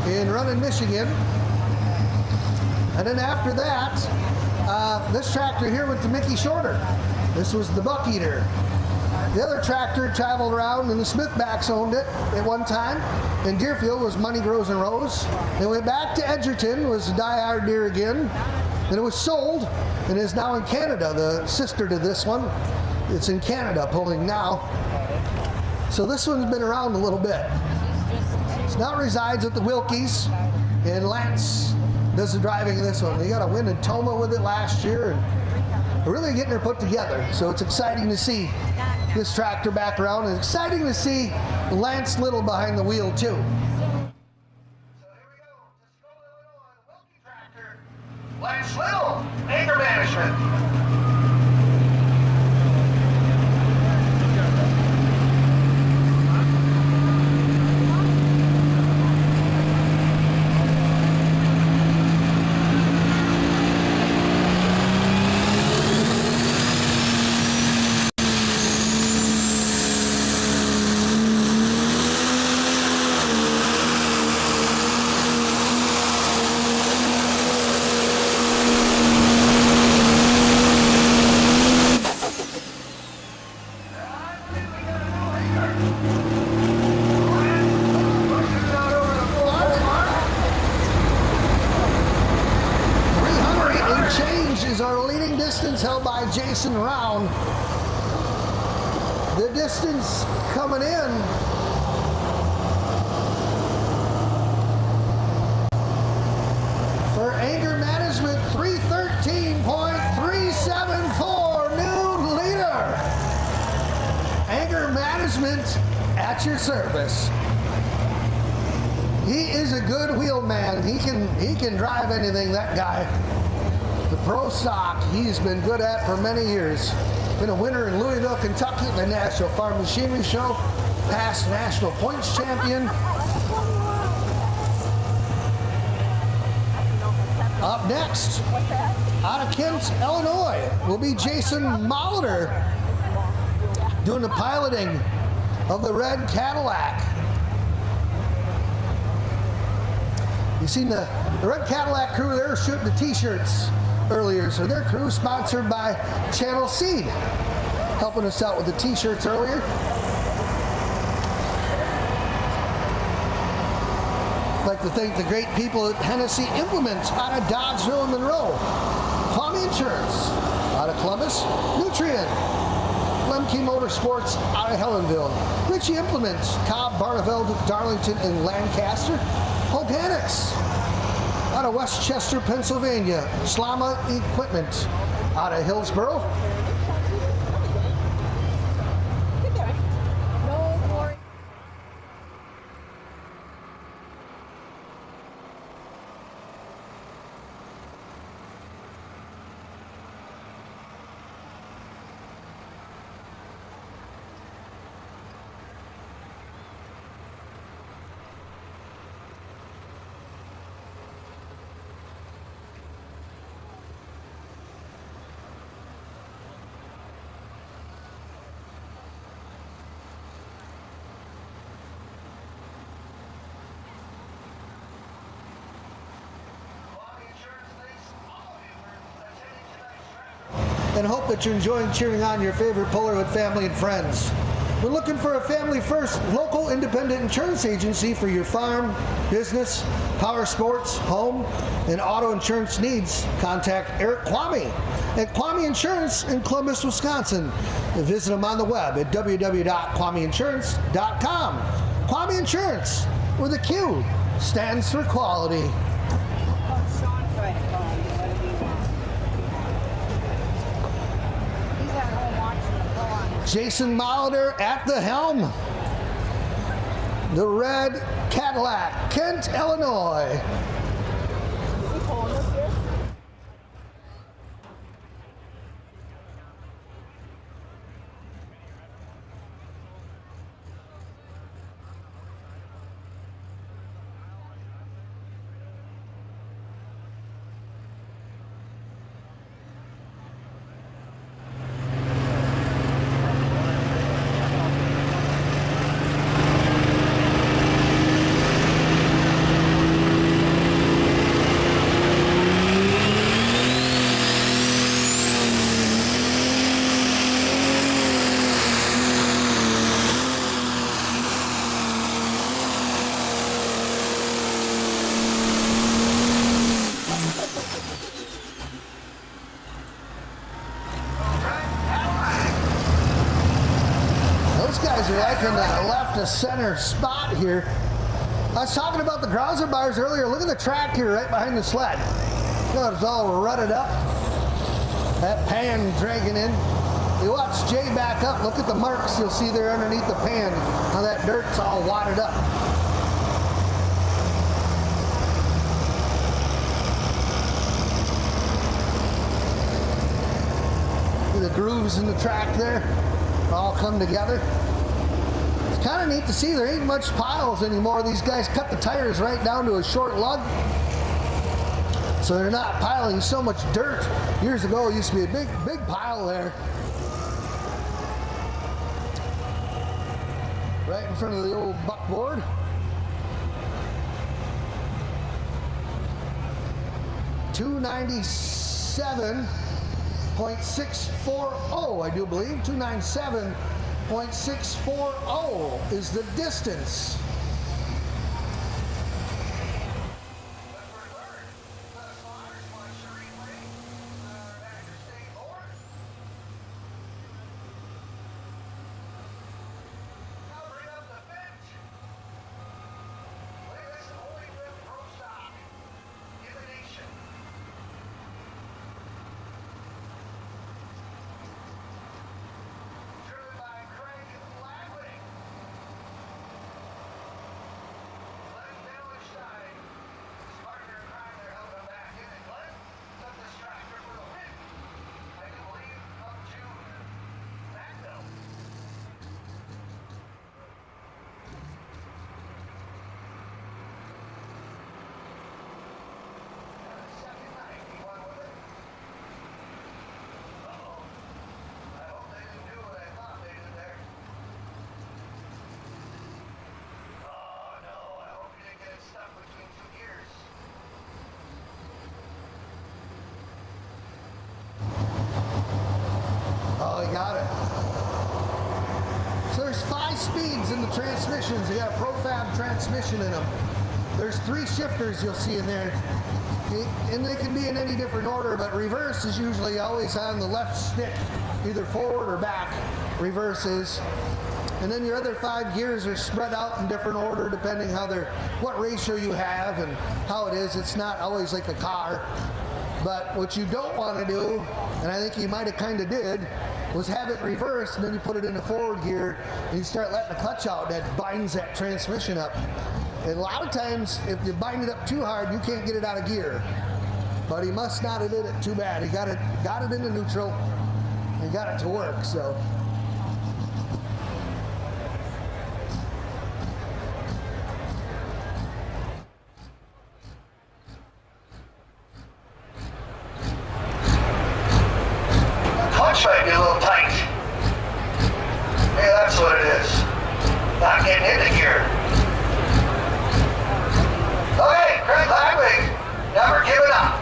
S1: and run in Michigan. And then after that, this tractor here went to Mickey Shorter. This was the Buck Eater. The other tractor traveled around, and the Smithbacks owned it at one time. And Deerfield was Money Grows and Rose. They went back to Edgerton, was a die-hard Deere again. Then it was sold, and is now in Canada, the sister to this one. It's in Canada pulling now. So this one's been around a little bit. It now resides at the Wilkies, and Lance does the driving of this one. They got a win in Toma with it last year, and they're really getting her put together. So it's exciting to see this tractor back around, and exciting to see Lance Little behind the wheel too.
S4: Lance Little, Anger Management.
S1: is held by Jason Round. The distance coming in for anger management, 313.374, new leader. Anger management at your service. He is a good wheel man. He can drive anything, that guy. The pro stock he's been good at for many years. Been a winner in Louisville, Kentucky at the National Farm Machinery Show. Past national points champion. Up next, out of Kent, Illinois, will be Jason Molitor doing the piloting of the red Cadillac. You seen the red Cadillac crew there shooting the t-shirts earlier. So their crew sponsored by Channel Seed, helping us out with the t-shirts earlier. I'd like to thank the great people at Hennessy Implements out of Dodgeville and Monroe. Kwame Insurance out of Columbus. Nutrient. Lemke Motorsports out of Helenville. Ritchie Implements, Cobb, Barneveld, Darlington, and Lancaster. Organics out of Westchester, Pennsylvania. Slama Equipment out of Hillsboro.
S5: No glory.
S1: And hope that you're enjoying cheering on your favorite Polarwood family and friends. We're looking for a family-first, local independent insurance agency for your farm, business, power sports, home, and auto insurance needs. Contact Eric Kwame at Kwame Insurance in Columbus, Wisconsin. And visit him on the web at www.kwameinsurance.com. Kwame Insurance, where the Q stands for quality.
S5: Sean tried to call you. What did he want? He's at home watching the ball on.
S1: Jason Molitor at the helm. The red Cadillac, Kent, Illinois.
S5: Is he pulling us here?
S1: Those guys are liking the left to center spot here. I was talking about the Grouser bars earlier. Look at the track here right behind the sled. Look, it's all rutted up. That pan dragging in. You watch Jay back up. Look at the marks you'll see there underneath the pan. How that dirt's all wadded up. See the grooves in the track there all come together. It's kind of neat to see there ain't much piles anymore. These guys cut the tires right down to a short lug, so they're not piling so much dirt. Years ago, it used to be a big pile there, right in front of the old buckboard. .640, I do believe. 297.640 is the distance. got it. So there's 5 speeds in the transmissions. They got a profab transmission in them. There's 3 shifters you'll see in there. And they can be in any different order, but reverse is usually always on the left stick, either forward or back. Reverse is. And then your other 5 gears are spread out in different order depending what ratio you have and how it is. It's not always like a car. But what you don't want to do, and I think you might have kind of did, was have it reversed and then you put it in the forward gear and you start letting the clutch out. That binds that transmission up. And a lot of times, if you bind it up too hard, you can't get it out of gear. But he must not have did it too bad. He got it into neutral. He got it to work, so.
S4: Clutch might be a little tight. Yeah, that's what it is. Not getting into gear. Okay, Craig Ladwig, never giving up.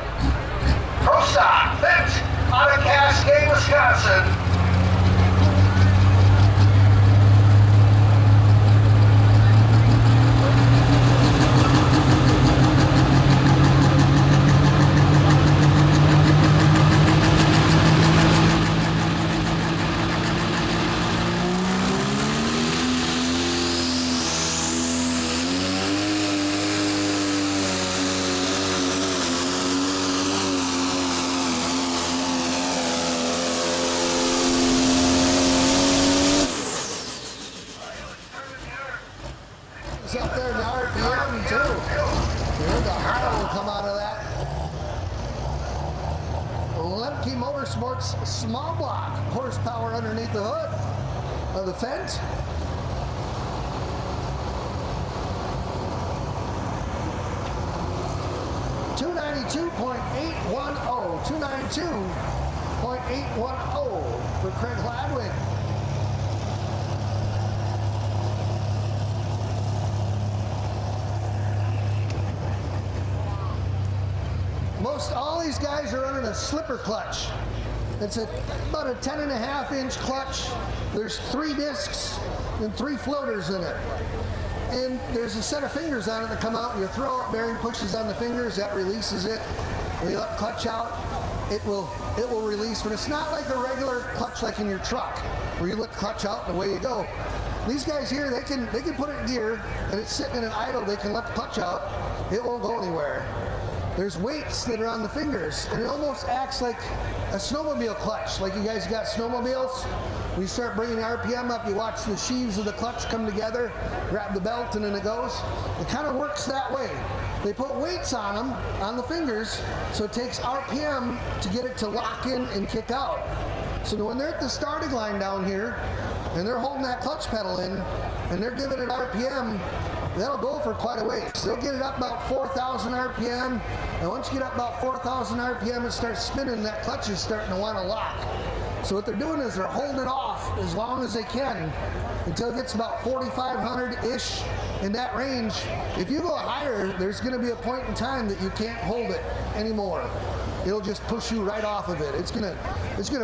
S4: Pro stock, fit, out of Cascade, Wisconsin.
S1: It's up there in the RPM too. Here's the howl will come out of that. Lemke Motorsports small block horsepower underneath the hood of the Fendt. $292.810. $292.810 for Craig Ladwig. Most all these guys are running a slipper clutch. It's about a 10.5-inch clutch. There's 3 discs and 3 floaters in it. And there's a set of fingers on it that come out. Your throw-out bearing pushes on the fingers, that releases it. When you let the clutch out, it will release. But it's not like a regular clutch like in your truck, where you let the clutch out and away you go. These guys here, they can put it in gear, and it's sitting in an idle. They can let the clutch out. It won't go anywhere. There's weights that are on the fingers, and it almost acts like a snowmobile clutch. Like you guys got snowmobiles, when you start bringing the RPM up, you watch the sheaves of the clutch come together, grab the belt, and then it goes. It kind of works that way. They put weights on them, on the fingers, so it takes RPM to get it to lock in and kick out. So when they're at the starting line down here, and they're holding that clutch pedal in, and they're giving it RPM, that'll go for quite a ways. They'll get it up about 4,000 RPM, and once you get up about 4,000 RPM, it starts spinning, that clutch is starting to want to lock. So what they're doing is they're holding it off as long as they can until it gets about 4,500-ish in that range. If you go higher, there's going to be a point in time that you can't hold it anymore. It'll just push you right off of it. It's gonna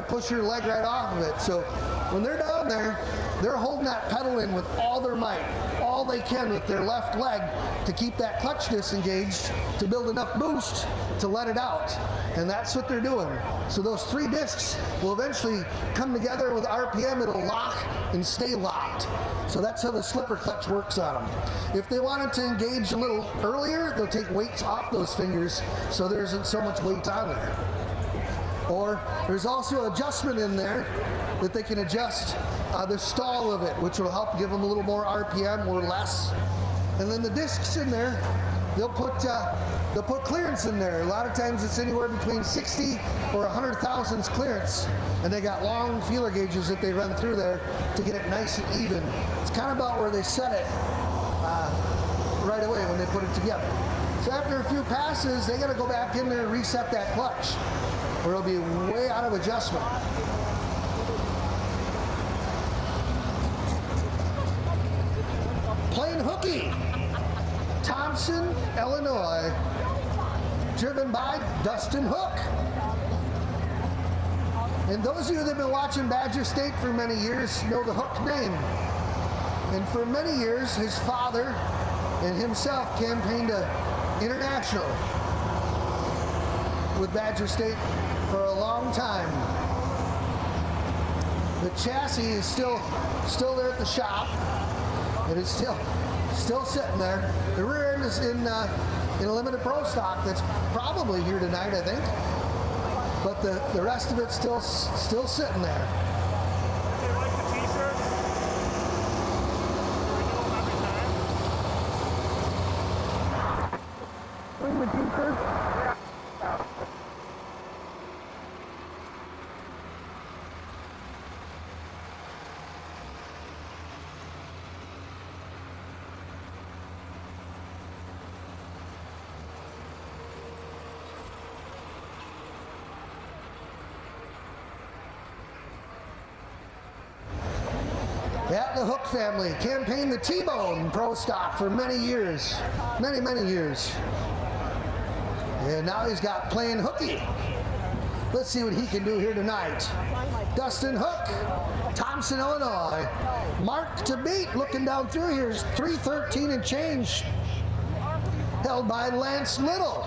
S1: push your leg right off of it. So when they're down there, they're holding that pedal in with all their might, all they can with their left leg to keep that clutch disengaged, to build enough boost to let it out. And that's what they're doing. So those 3 discs will eventually come together with RPM. It'll lock and stay locked. So that's how the slipper clutch works on them. If they wanted to engage a little earlier, they'll take weights off those fingers so there isn't so much weight on there. Or there's also adjustment in there that they can adjust the stall of it, which will help give them a little more RPM or less. And then the discs in there, they'll put clearance in there. A lot of times it's anywhere between 60 or 100 thousandths clearance, and they got long feeler gauges that they run through there to get it nice and even. It's kind of about where they set it right away when they put it together. So after a few passes, they got to go back in there and reset that clutch, or it'll be way out of adjustment. Plain Hooky, Thompson, Illinois, driven by Dustin Hook. And those of you that have been watching Badger State for many years know the Hook name. And for many years, his father and himself campaigned international with Badger State for a long time. The chassis is still there at the shop. It is still sitting there. The rear end is in a limited pro stock that's probably here tonight, I think. But the rest of it's still sitting there.
S6: They like the t-shirts. We renew them every time.
S1: Bring the t-shirt. Yeah, the Hook family campaigned the T-Bone Pro Stock for many years. Many years. And now he's got playing hooky. Let's see what he can do here tonight. Dustin Hook, Thompson, Illinois. Mark to beat, looking down through here is 313 and change. Held by Lance Little.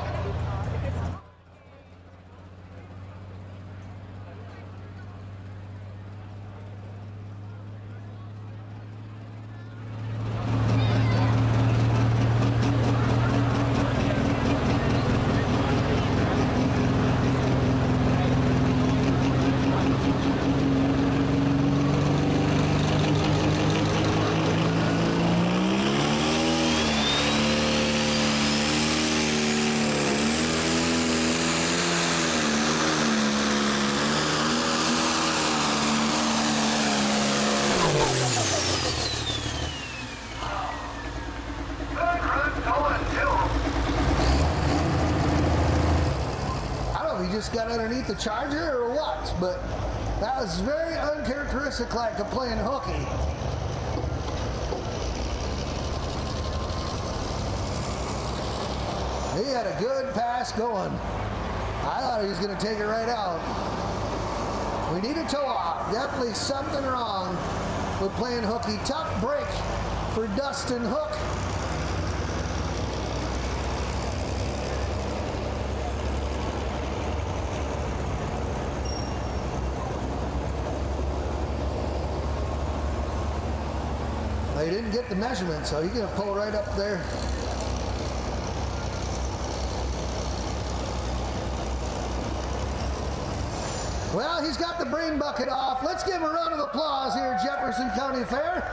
S1: Just got underneath the charger or what, but that was very uncharacteristic like of playing hooky. He had a good pass going. I thought he was going to take it right out. We need a toe off. Definitely something wrong with playing hooky. Tough break for Dustin Hook. He didn't get the measurement, so he's going to pull right up there. Well, he's got the brain bucket off. Let's give him a round of applause here at Jefferson County Fair.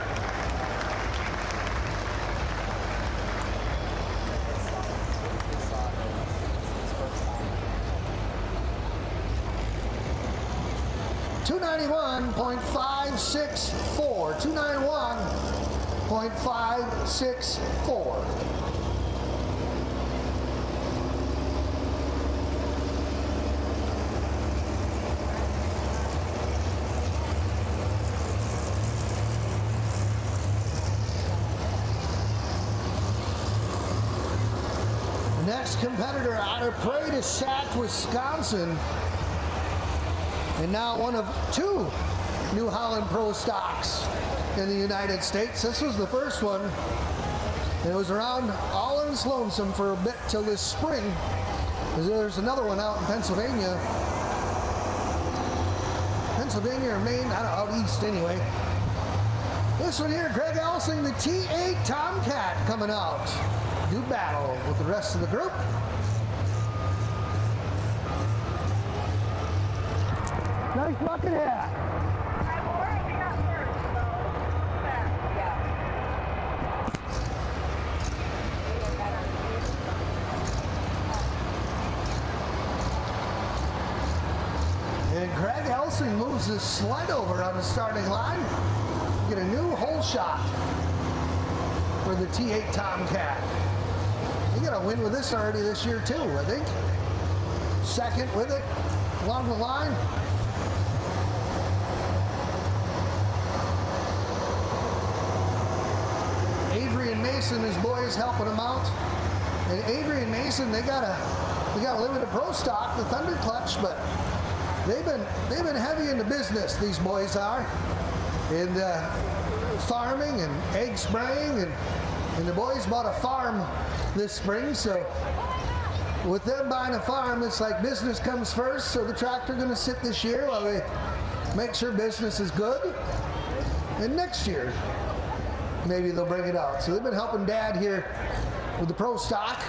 S1: .564. 291.564. The next competitor out of Prairie to Sac, Wisconsin, and now one of two New Holland Pro stocks in the United States. This was the first one, and it was around Allen's Lonesome for a bit till this spring. There's another one out in Pennsylvania or Maine, I don't know, out east anyway. This one here, Greg Elsing, the T8 Tomcat coming out. Do battle with the rest of the group. Nice bucket hat. And Greg Elsing moves his sled over on the starting line. Get a new hole shot for the T8 Tomcat. He got a win with this already this year too, I think. Second with it along the line. Avery and Mason, his boys, helping him out. And Avery and Mason, they got a limited pro stock, the Thunder Clutch, but they've been heavy into business. These boys are, in farming and egg spraying, and the boys bought a farm this spring. So with them buying a farm, it's like business comes first. So the tractor going to sit this year while they make sure business is good, and next year maybe they'll bring it out. So they've been helping Dad here with the pro stock.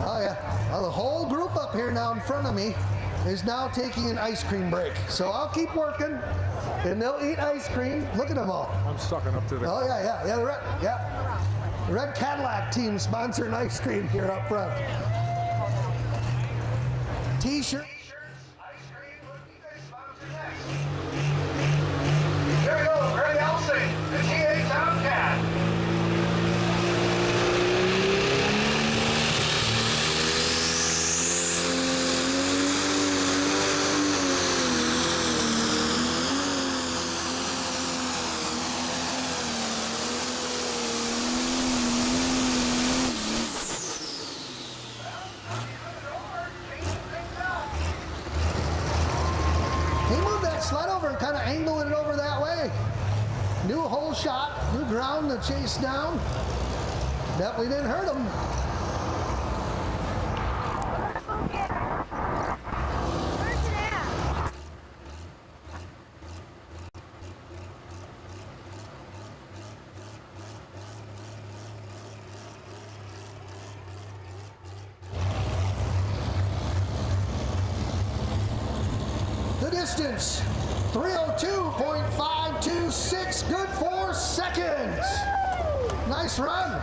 S1: Oh yeah, well, the whole group up here now in front of me is now taking an ice cream break. So I'll keep working, and they'll eat ice cream. Look at them all.
S6: I'm sucking up to the.
S1: Oh yeah, the red Cadillac team sponsoring ice cream here up front. T-shirt.
S4: Here we go, Greg Elsing, the TA Tomcat.
S1: He moved that sled over and kind of angled it over that way. New hole shot, new ground to chase down. Definitely didn't hurt him.
S5: Where's it at?
S1: The distance, 302.526, good for seconds. Nice run.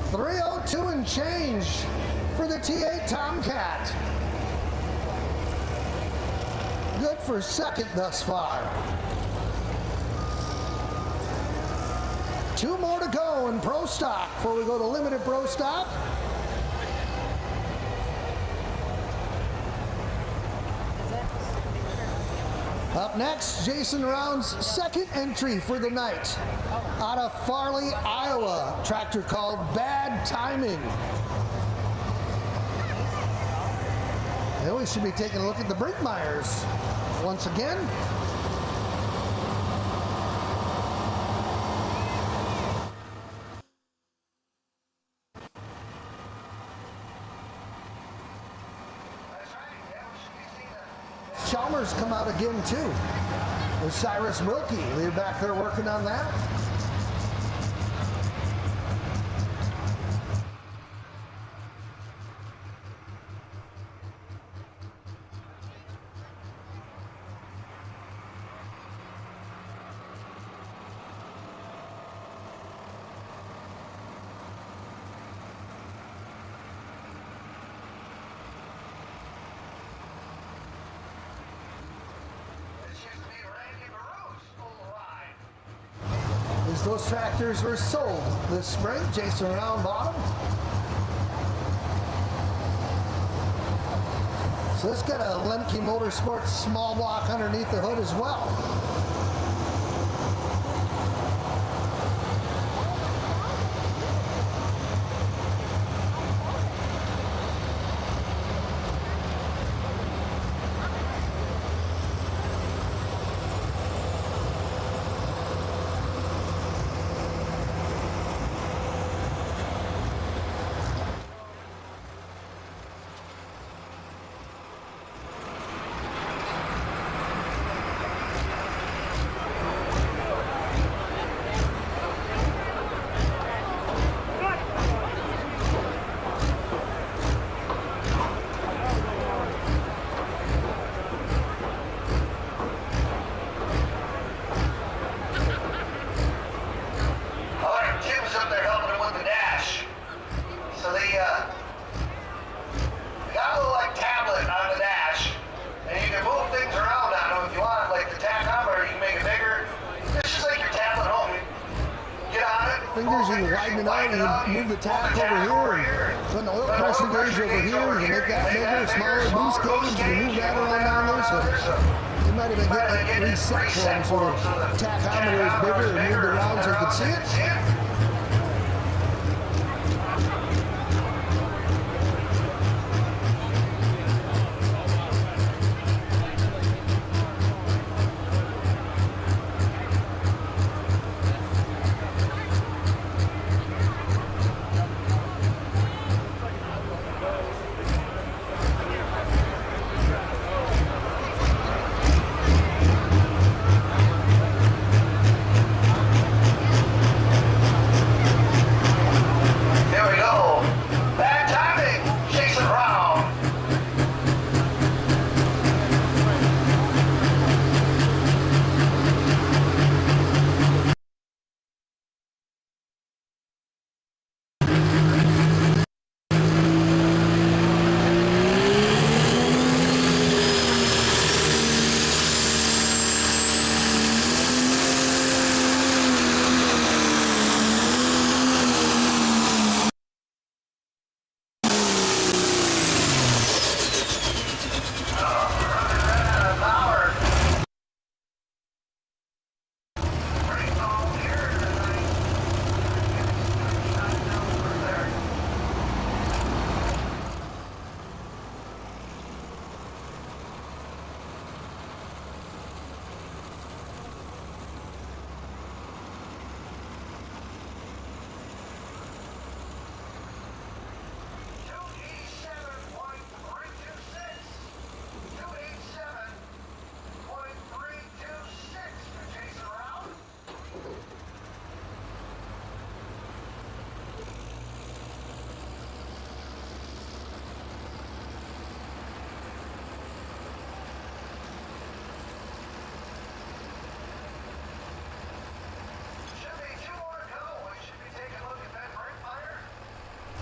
S1: 302 and change for the T8 Tomcat. Good for second thus far. 2 more to go in pro stock before we go to limited pro stock. Up next, Jason Round's second entry for the night out of Farley, Iowa. Tractor called Bad Timing. And we should be taking a look at the Brinkmeyers once again. Chalmers come out again too. With Cyrus Wilkie, they're back there working on that. As those tractors were sold this spring, Jason Round bought them. So this got a Lemke Motorsports small block underneath the hood as well. Fingers, you can widen it out and move the tach over here and put the oil pressure gauge over here. You can make that bigger, smaller boost gauge. You can move that around down there. So you might have been getting it reset for them so the tachometer is bigger and moved around so you can see it.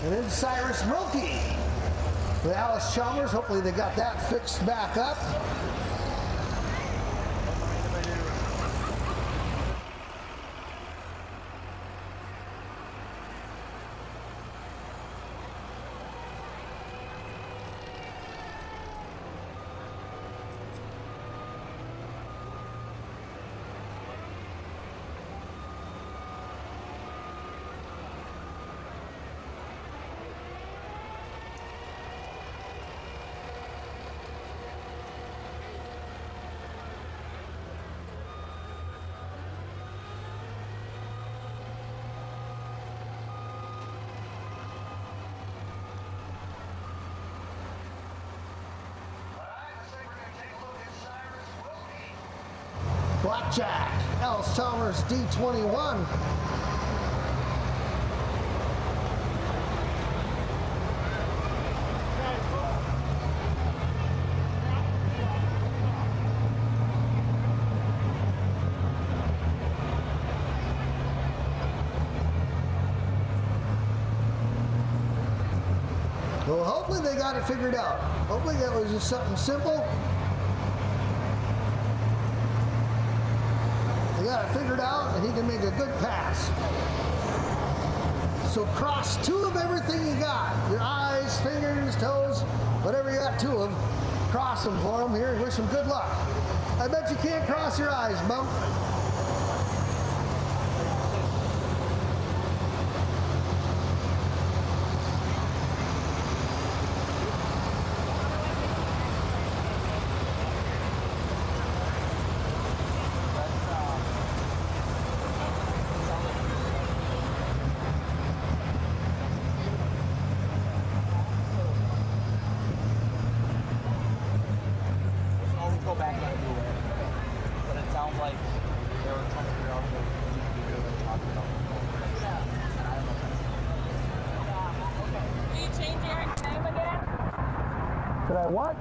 S1: And then Cyrus Wilkie with Alice Chalmers. Hopefully they got that fixed back up. Blackjack, Alice Chalmers, D21. Well, hopefully they got it figured out. Hopefully that was just something simple. They got it figured out and he can make a good pass. So cross 2 of everything you got. Your eyes, fingers, toes, whatever you got 2 of, cross them for him here and wish him good luck. I bet you can't cross your eyes, Bump. Did I what?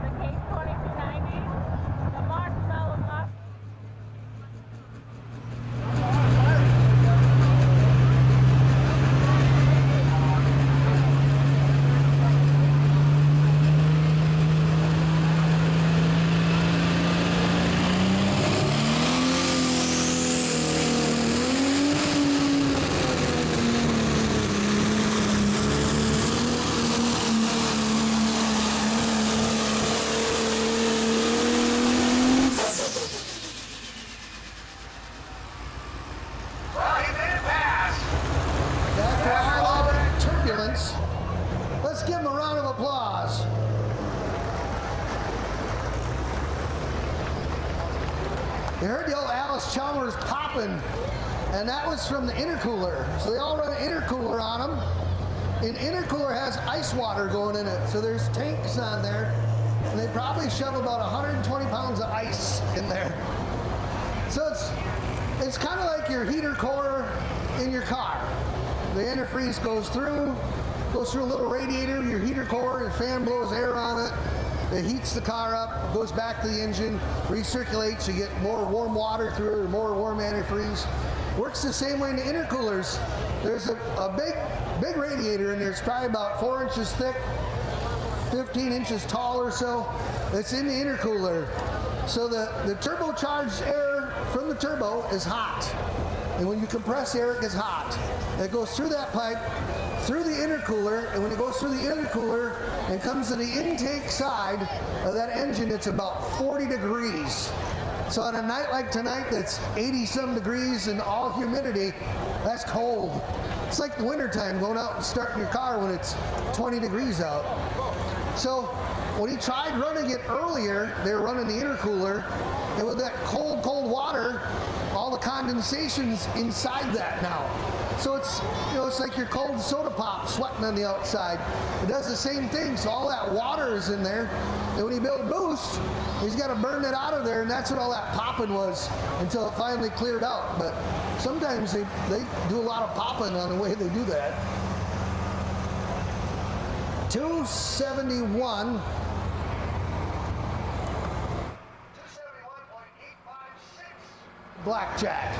S5: The case 2290, the marshmallow muff.
S1: Let's give him a round of applause. You heard the old Alice Chalmers popping, and that was from the intercooler. So they all run an intercooler on them. An intercooler has ice water going in it, so there's tanks on there, and they probably shove about 120 pounds of ice in there. So it's kind of like your heater core in your car. The antifreeze goes through a little radiator, your heater core, and fan blows air on it. It heats the car up, goes back to the engine, recirculates, you get more warm water through it, or more warm antifreeze. Works the same way in the intercoolers. There's a big radiator in there. It's probably about 4 inches thick, 15 inches tall or so. It's in the intercooler. So the turbocharged air from the turbo is hot. And when you compress air, it gets hot. It goes through that pipe, through the intercooler, and when it goes through the intercooler and comes to the intake side of that engine, it's about 40 degrees. So on a night like tonight that's 80-some degrees and all humidity, that's cold. It's like the wintertime going out and starting your car when it's 20 degrees out. So when he tried running it earlier, they were running the intercooler, and with that cold water, all the condensation's inside that now. So it's like your cold soda pop sweating on the outside. It does the same thing, so all that water is in there, and when you build boost, he's got to burn it out of there, and that's what all that popping was until it finally cleared out. But sometimes they do a lot of popping on the way they do that. 271. 271.856. Blackjack.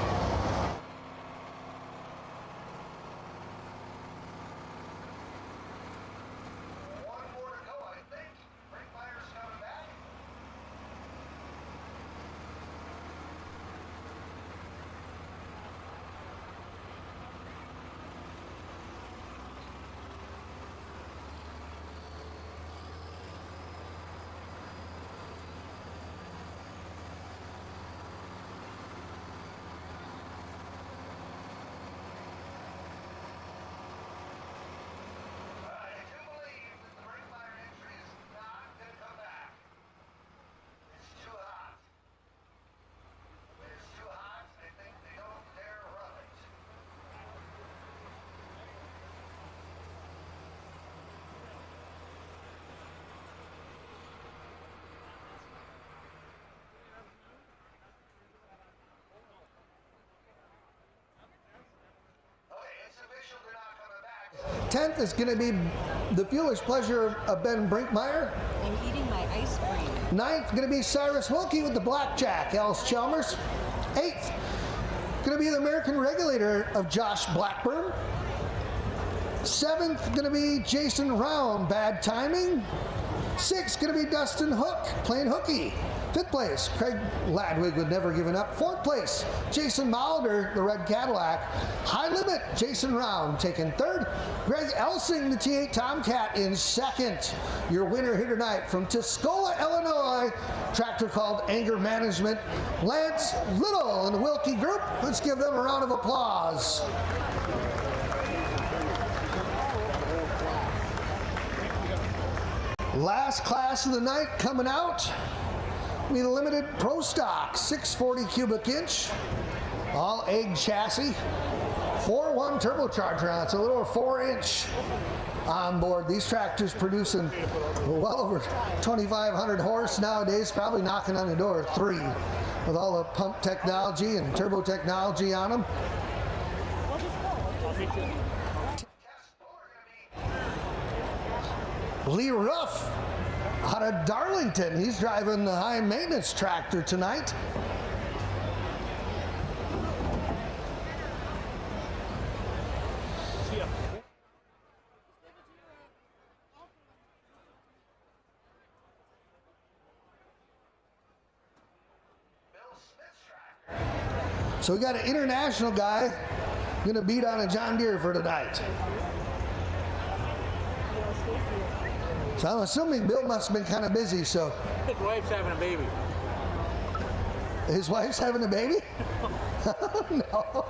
S1: 10th is going to be the Foolish Pleasure of Ben Brinkmeyer.
S2: I'm eating my ice cream.
S1: 9th, going to be Cyrus Wilkie with the Blackjack, Alice Chalmers. 8th, going to be the American Regulator of Josh Blackburn. 7th, going to be Jason Round, Bad Timing. 6th, going to be Dustin Hook, playing hooky. 5th place, Craig Ladwig with Never Giving Up. 4th place, Jason Mauldner, the Red Cadillac. High Limit, Jason Round taking 3rd. Greg Elsing, the T8 Tomcat in 2nd. Your winner here tonight from Tuscola, Illinois, tractor called Anger Management, Lance Little and the Wilkie Group. Let's give them a round of applause. Last class of the night coming out. Be the limited Pro Stock 640 cubic inch, all egg chassis, 4.1 turbocharger on it, so a little 4-inch on board. These tractors producing well over 2,500 horse nowadays, probably knocking on the door of 3 with all the pump technology and turbo technology on them. Lee Ruff out of Darlington. He's driving the high maintenance tractor tonight. So we got an international guy gonna beat on a John Deere for tonight. So I'm assuming Bill must have been kind of busy, so.
S3: His wife's having a baby.
S1: His wife's having a baby? No.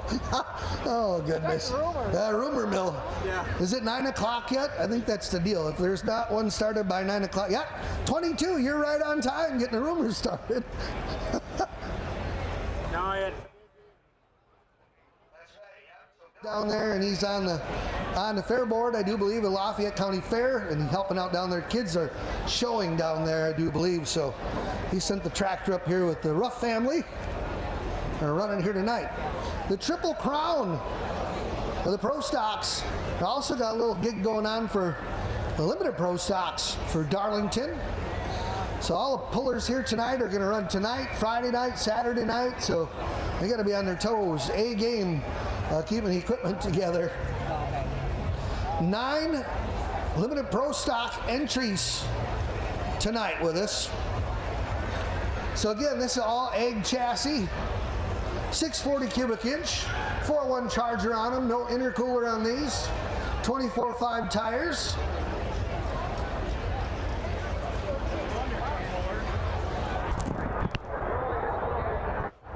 S1: Oh, goodness. Rumor mill.
S3: Yeah.
S1: Is it 9 o'clock yet? I think that's the deal. If there's not one started by 9 o'clock. Yeah, 22. You're right on time getting the rumors started.
S3: Now I had.
S1: Down there, and he's on the fair board, I do believe, at Lafayette County Fair, and helping out down there. Kids are showing down there, I do believe. So he sent the tractor up here with the Ruff family. They're running here tonight. The Triple Crown of the Pro Stocks. I also got a little gig going on for the limited Pro Stocks for Darlington. So all the pullers here tonight are going to run tonight, Friday night, Saturday night. So they got to be on their toes. A game. Keeping equipment together. 9 limited Pro Stock entries tonight with us. So again, this is all egg chassis, 640 cubic inch, 4.1 charger on them, no intercooler on these, 24.5 tires.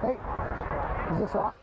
S1: Hey, is this off?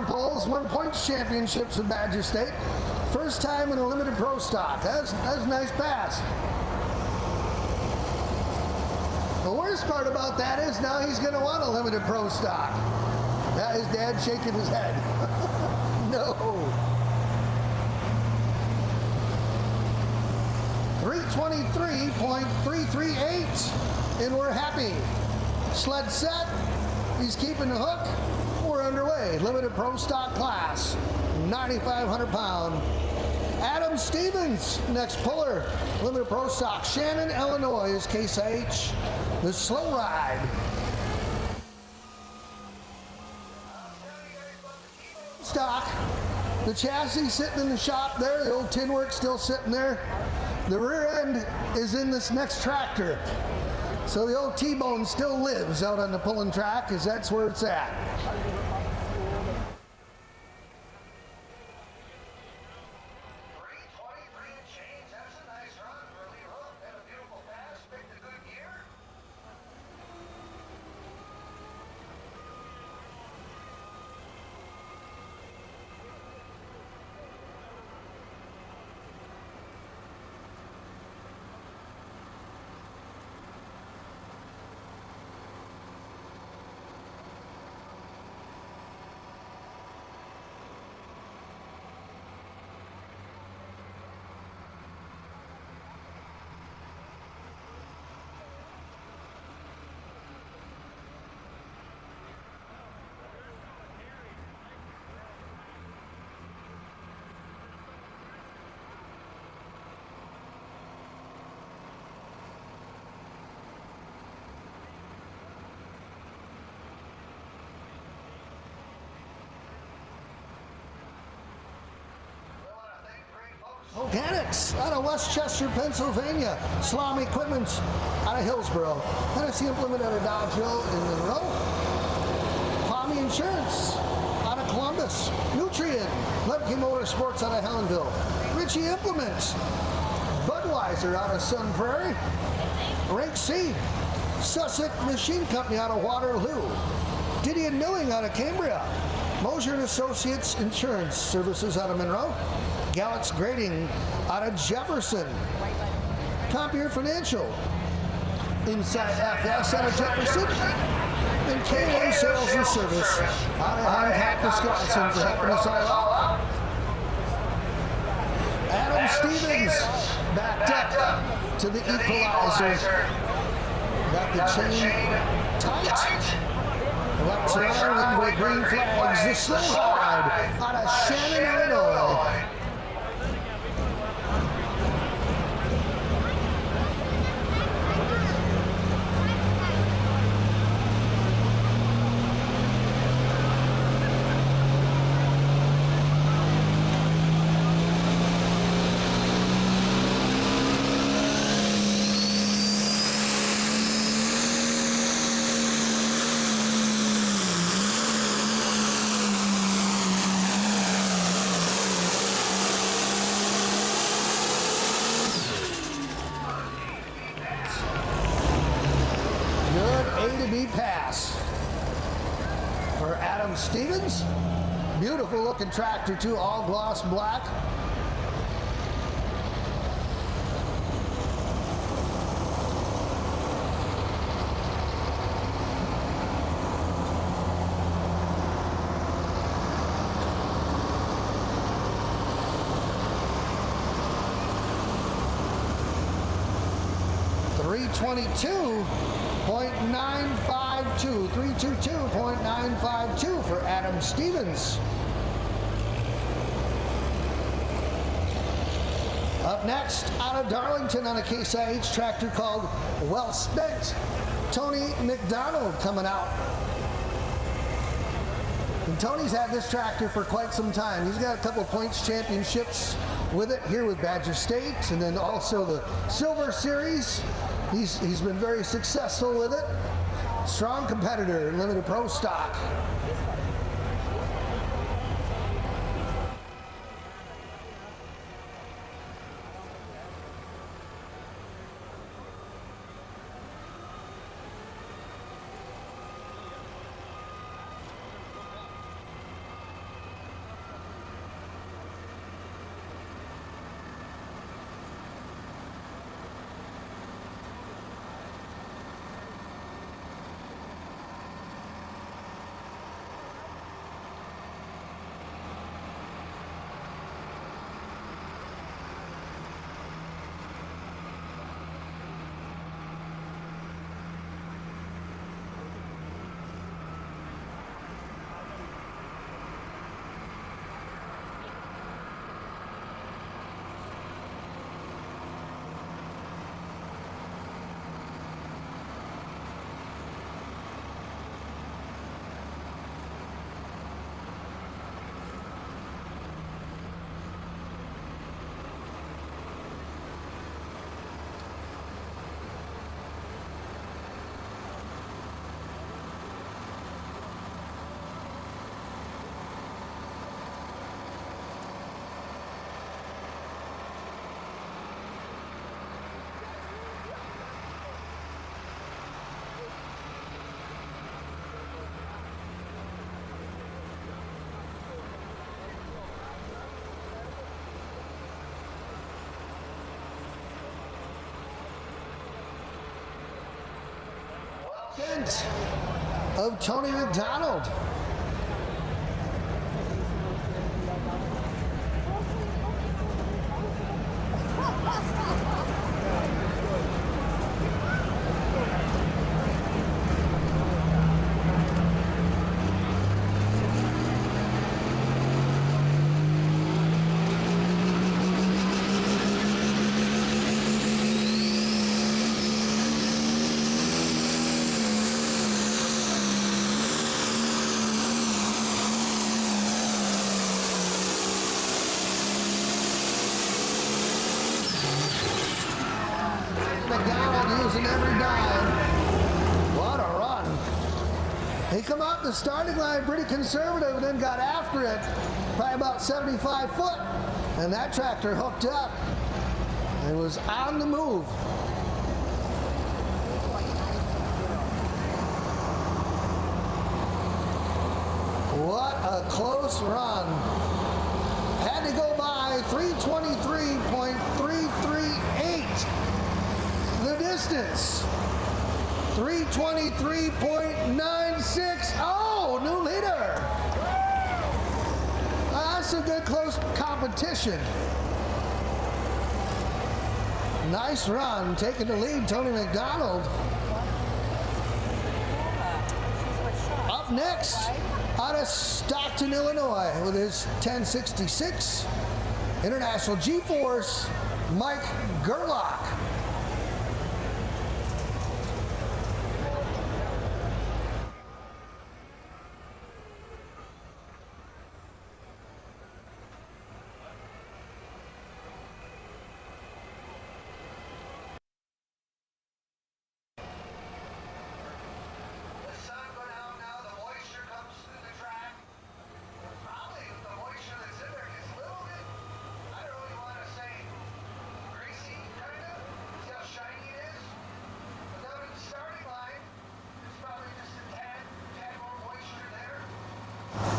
S1: poles, won points championships with Badger State. First time in a limited pro stock. That's a nice pass. The worst part about that is now he's going to want a limited pro stock. Now his dad's shaking his head. No. 323.338, and we're happy. Sled set. He's keeping the hook. We're underway. Limited pro stock class, 9,500 pound. Adam Stevens, next puller. Limited pro stock. Shannon, Illinois is Case H. The slow ride. Stock. The chassis sitting in the shop there. The old tin work still sitting there. The rear end is in this next tractor. So the old T-bone still lives out on the pulling track, because that's where it's at. Organics out of Westchester, Pennsylvania. Slam Equipment out of Hillsboro. Tennessee Implement out of Dodge Hill in Monroe. Palmy Insurance out of Columbus. Nutrient. Lemke Motorsports out of Helenville. Ritchie Implements. Budweiser out of Sun Prairie. Rank C. Sussex Machine Company out of Waterloo. Didion Milling out of Cambria. Mosier & Associates Insurance Services out of Monroe. Galax Grading out of Jefferson. Compier Financial. Inside FS out of Jefferson. And K1 Sales and Service out of Hancock, Wisconsin for helping us all out. Adam Stevens backed up to the equalizer. Got the chain tight. Left around with green flags. The slow ride out of Shannon, Illinois. Pass for Adam Stevens. Beautiful looking tractor too, all gloss black. .952, 322.952 for Adam Stevens. Up next, out of Darlington on a Case IH tractor called Well Spent, Tony McDonald coming out. And Tony's had this tractor for quite some time. He's got a couple of points championships with it here with Badger State, and then also the Silver Series. He's been very successful with it. Strong competitor in limited pro stock. event of Tony McDonald. McDonald using every dime. What a run. He come out the starting line pretty conservative and then got after it, probably about 75 foot. And that tractor hooked up and was on the move. What a close run. Had to go by 323.338. The distance, 323.96. Oh, new leader. That's a good close competition. Nice run, taking the lead, Tony McDonald. Up next, out of Stockton, Illinois, with his 1066 International G-Force, Mike Gerlach.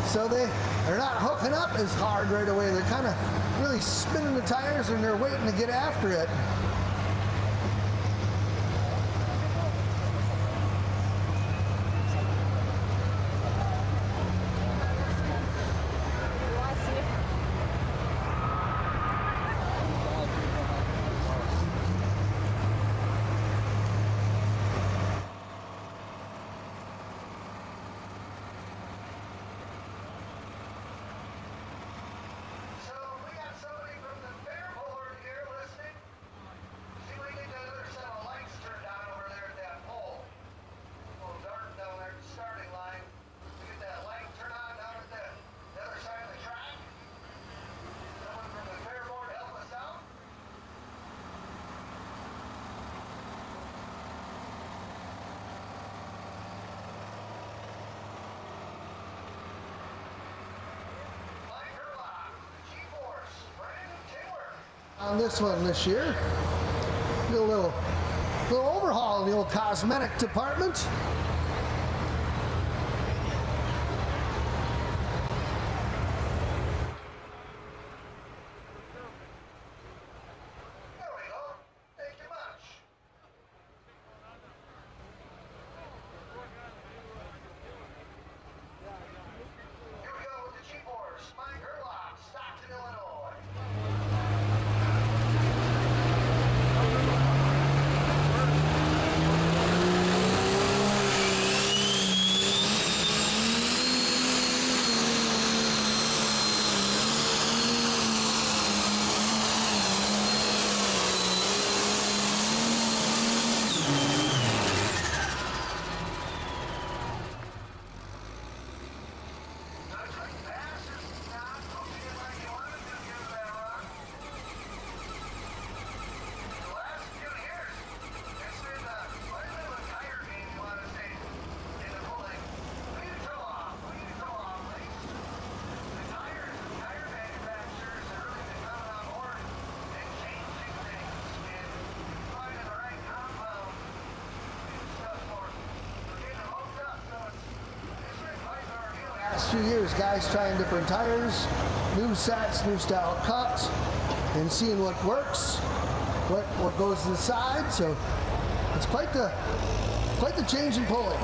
S1: So they're not hooking up as hard right away. They're kind of really spinning the tires and they're waiting to get after it. On this one this year, do a little overhaul in the old cosmetic department. Last few years, guys trying different tires, new sets, new style cuts, and seeing what works, what goes to the side. So it's quite the Quite the change in pulling.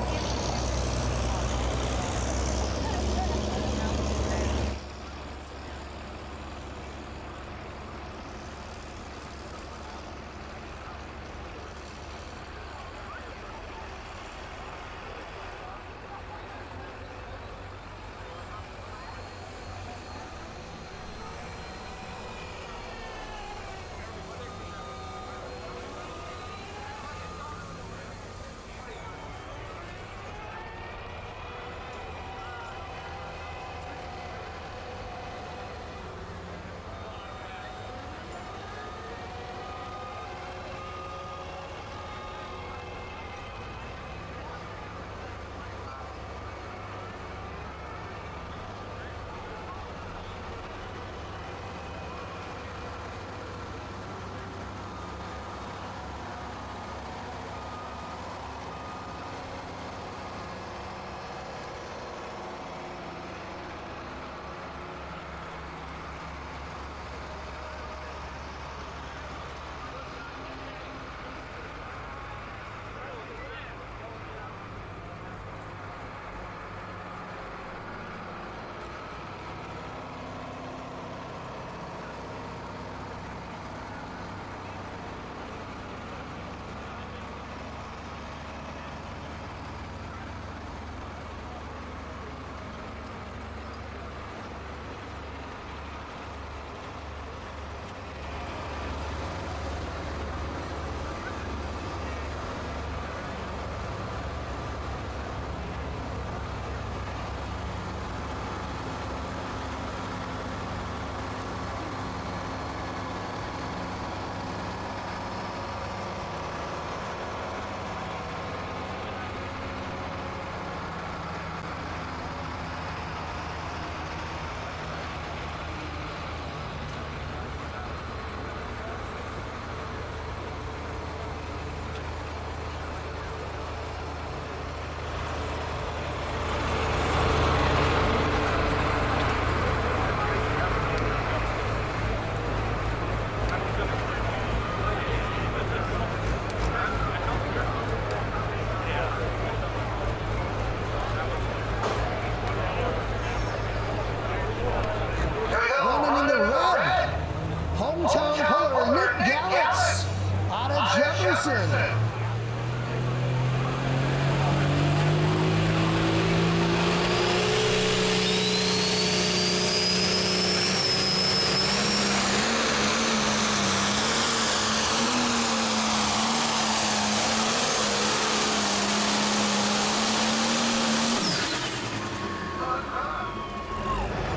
S1: Jefferson.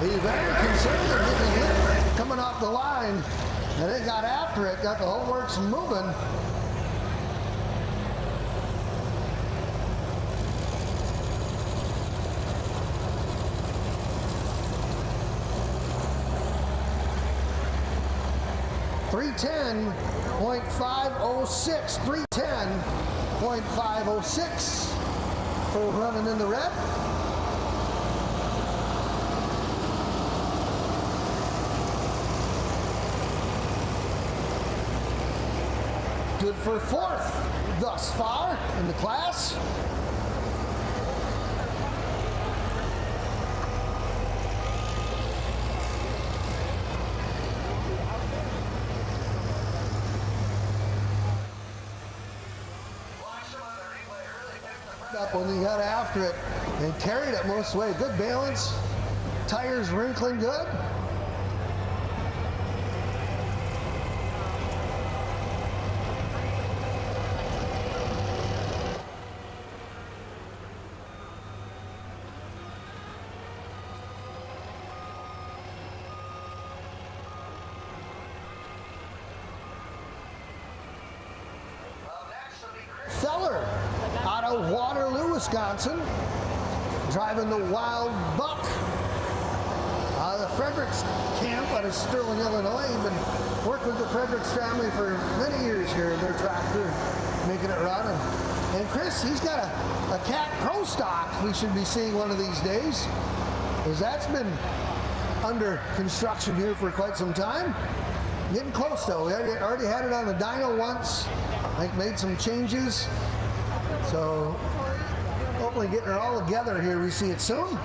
S1: He's very conservative getting hit coming off the line, and it got after it, got the whole works moving. .506, 310.506 for running in the red. Good for fourth thus far in the class. Up when he got after it and carried it most of the way. Good balance. Tires wrinkling good. Feller out of Waterloo, Wisconsin, driving the Wild Buck. Out of the Fredericks camp out of Sterling, Illinois. He's been working with the Fredericks family for many years here in their tractor, making it run. And Chris, he's got a Cat Pro stock we should be seeing one of these days, because that's been under construction here for quite some time. Getting close though. We already had it on the dyno once. I think made some changes. So hopefully getting her all together here. We see it soon.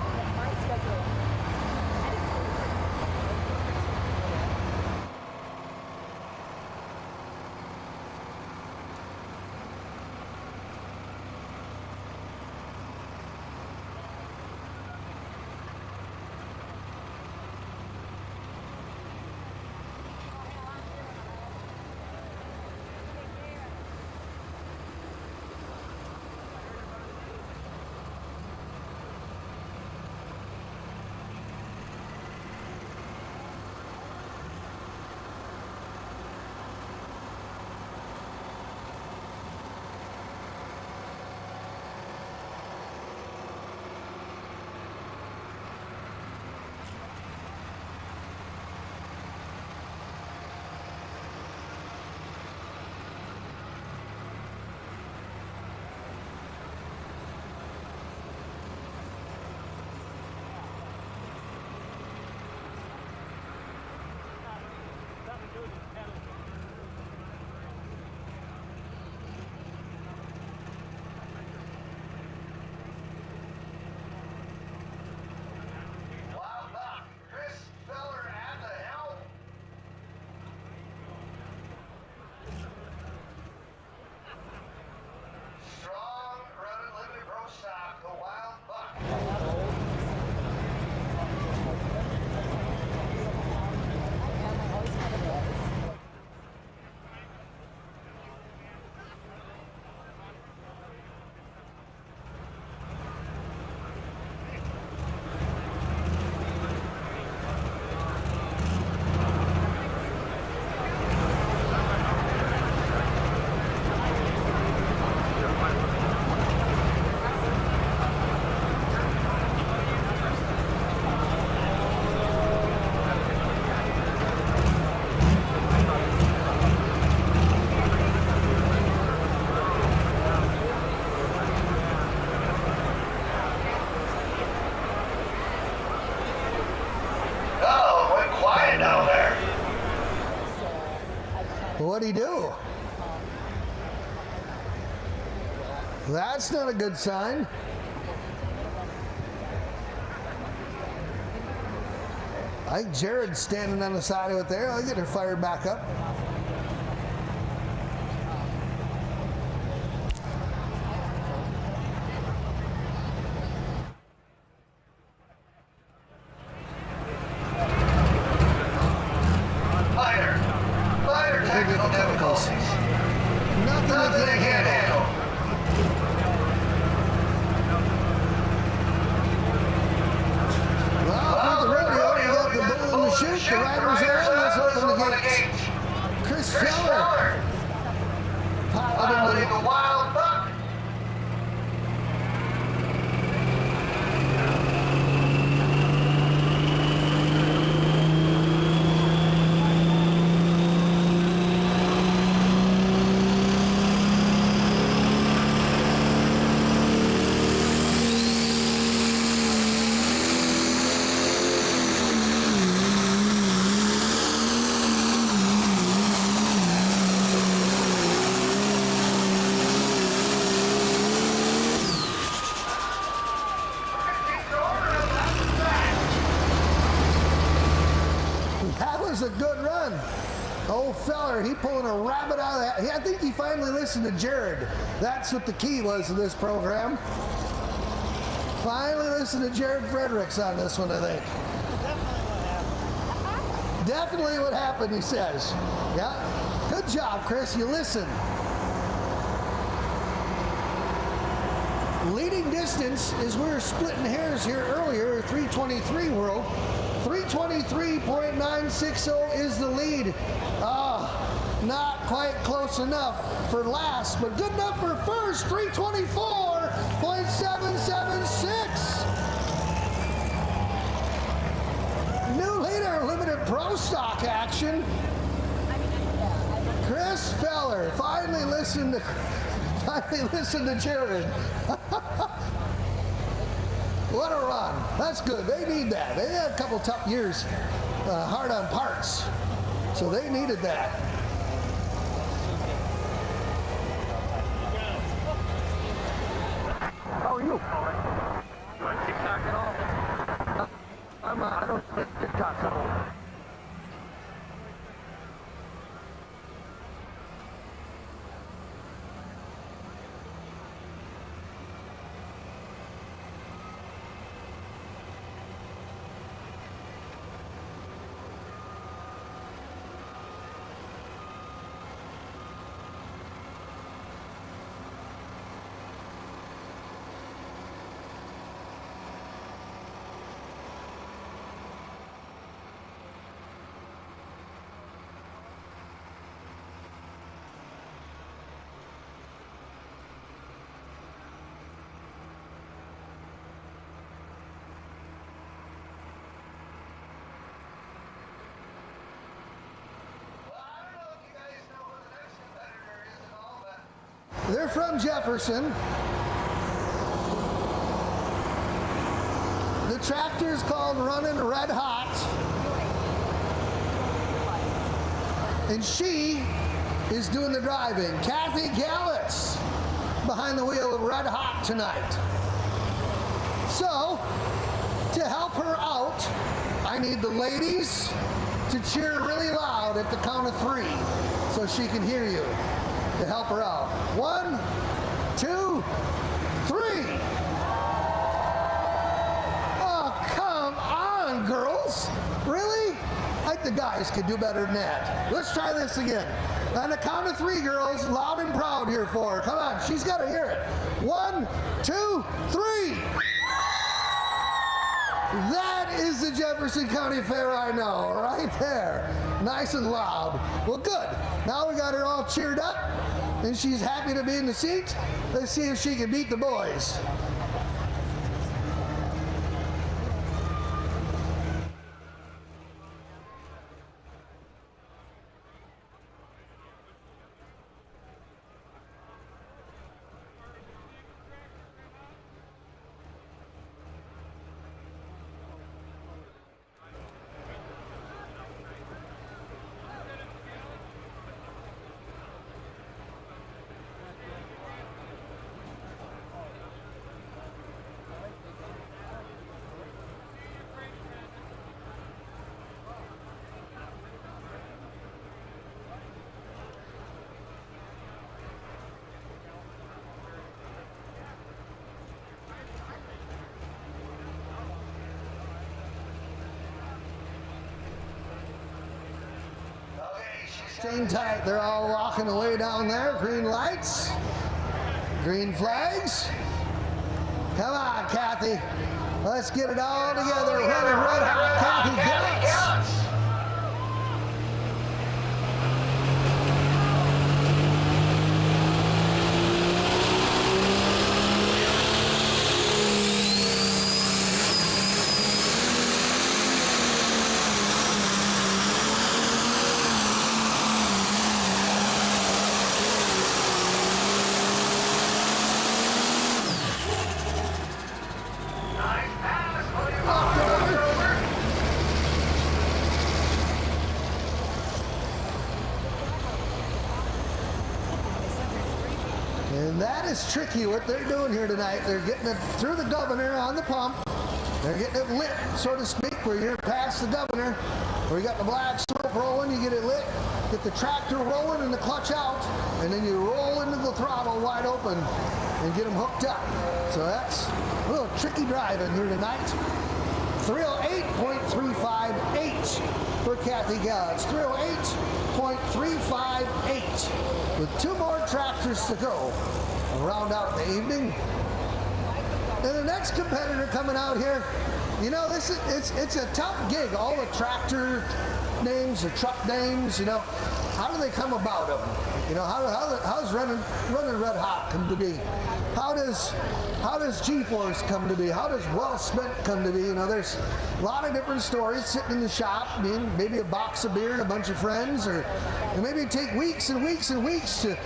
S1: What'd he do? That's not a good sign. I think Jared's standing on the side of it there. I'll get her fired back up. A good run. Old feller, he pulling a rabbit out of that. I think he finally listened to Jared. That's what the key was to this program. Finally listened to Jared Fredericks on this one, I think. Definitely what happened, he says. Yeah. Good job, Chris. You listen. Leading distance is we were splitting hairs here earlier, 323 world. 323.960 is the lead. Not quite close enough for last, but good enough for first. 324.776. New leader, limited pro stock action. Chris Feller finally listened to Jared. What a run. That's good. They need that. They had a couple tough years, hard on parts. So they needed that. They're from Jefferson. The tractor is called Running Red Hot. And she is doing the driving. Kathy Gallitz behind the wheel of Red Hot tonight. So, to help her out, I need the ladies to cheer really loud at the count of 3 so she can hear you, to help her out. 1, 2, 3. Oh, come on, girls. Really? I think the guys could do better than that. Let's try this again. On the count of 3, girls, loud and proud here for her. Come on, she's got to hear it. 1, 2, 3. That is the Jefferson County Fair I know, right there. Nice and loud. Well, good. Now we got her all cheered up, and she's happy to be in the seat. Let's see if she can beat the boys. Chain tight, they're all walking away down there. Green lights, green flags. Come on, Kathy. Let's get it all together. Running Red Hot, Kathy Gallitz. And that is tricky what they're doing here tonight. They're getting it through the governor on the pump. They're getting it lit, so to speak, where you're past the governor, where you got the black smoke rolling, you get it lit, get the tractor rolling and the clutch out, and then you roll into the throttle wide open and get them hooked up. So that's a little tricky driving here tonight. 308.358 for Kathy Gallitz. 308.358 with 2 more tractors to go. Round out the evening. And the next competitor coming out here, you know, it's a tough gig. All the tractor names, the truck names, you know, how do they come about them? You know, how's running Red Hot come to be? How does G-Force come to be? How does Well Spent come to be? You know, there's a lot of different stories sitting in the shop, maybe a box of beer and a bunch of friends, or maybe it take weeks and weeks and weeks to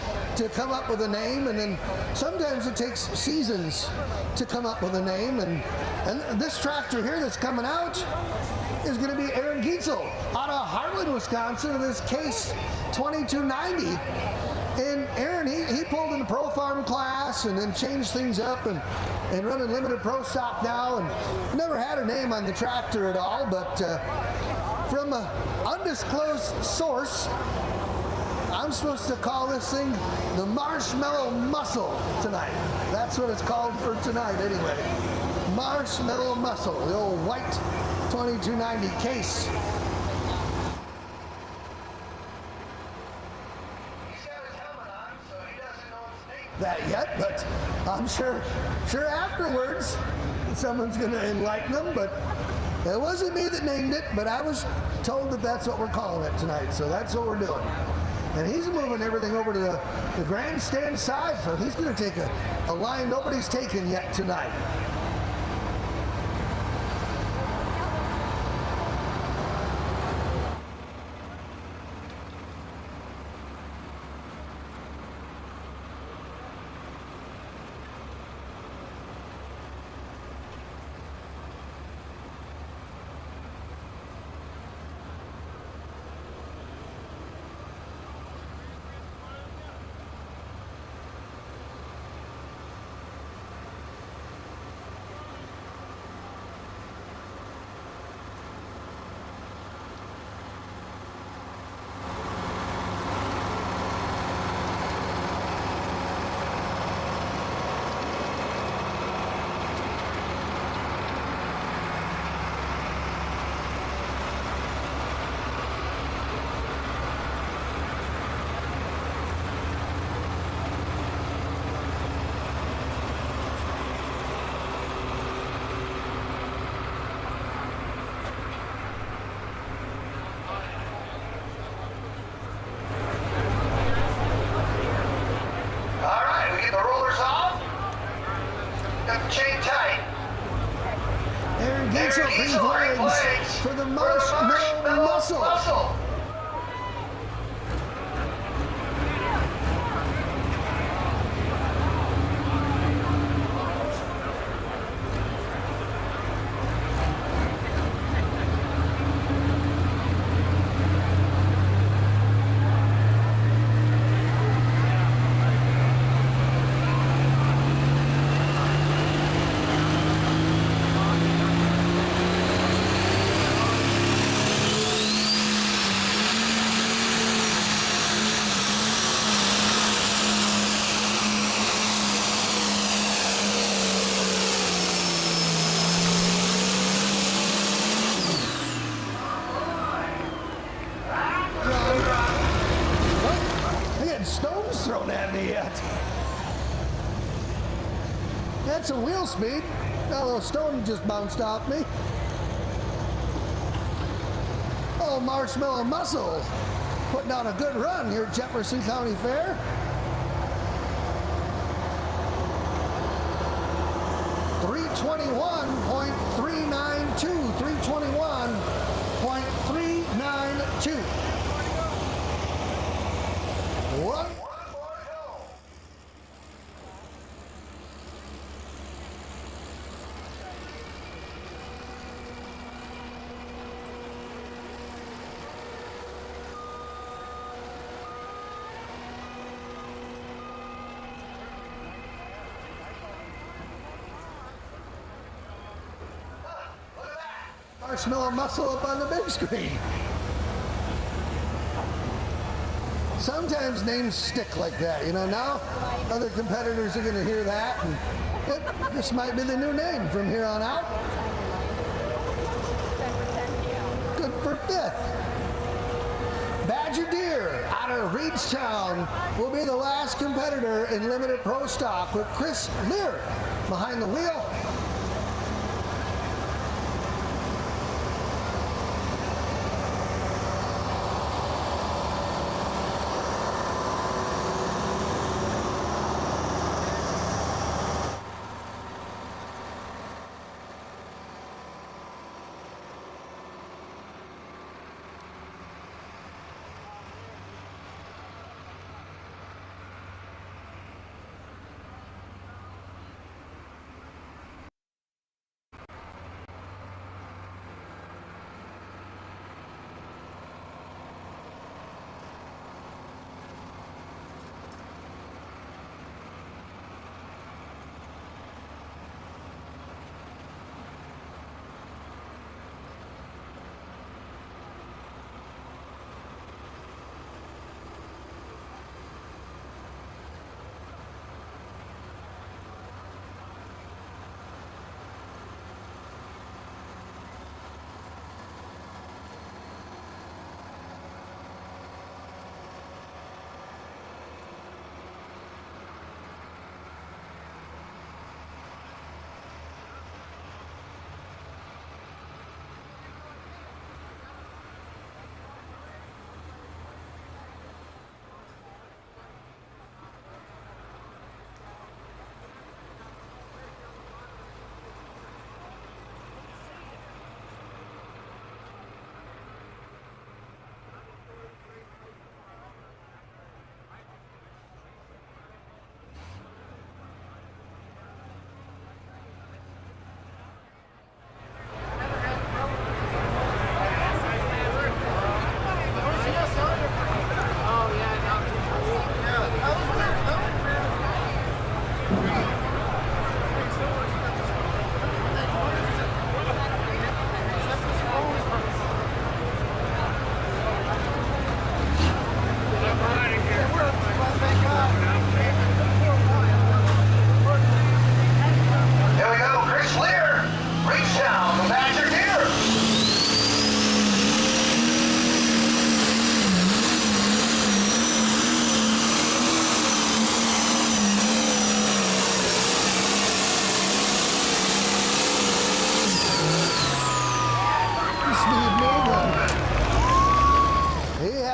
S1: come up with a name, and then sometimes it takes seasons to come up with a name. And this tractor here that's coming out is going to be Aaron Gietzel out of Harlan, Wisconsin, in this Case 2290. And Aaron, he pulled in the Pro Farm class and then changed things up and running limited pro stock now, and never had a name on the tractor at all, but from an undisclosed source, I'm supposed to call this thing the Marshmallow Muscle tonight. That's what it's called for tonight anyway. Marshmallow Muscle, the old white 2290 Case. That yet, but I'm sure afterwards someone's going to enlighten them. But it wasn't me that named it, but I was told that that's what we're calling it tonight, so that's what we're doing. And he's moving everything over to the grandstand side, so he's going to take a line nobody's taken yet tonight. Muscle. I got stones thrown at me yet. Had some wheel speed. That little stone just bounced off me. Oh, Marshmallow Muscle putting on a good run here at Jefferson County Fair. .321.392. 321.392. One more to go. Look at that. Marshmallow Muscle up on the big screen. Sometimes names stick like that, you know. Now other competitors are going to hear that, and this might be the new name from here on out. Good for 5th. Badger Deer out of Reedstown will be the last competitor in limited pro stock with Chris Lear behind the wheel.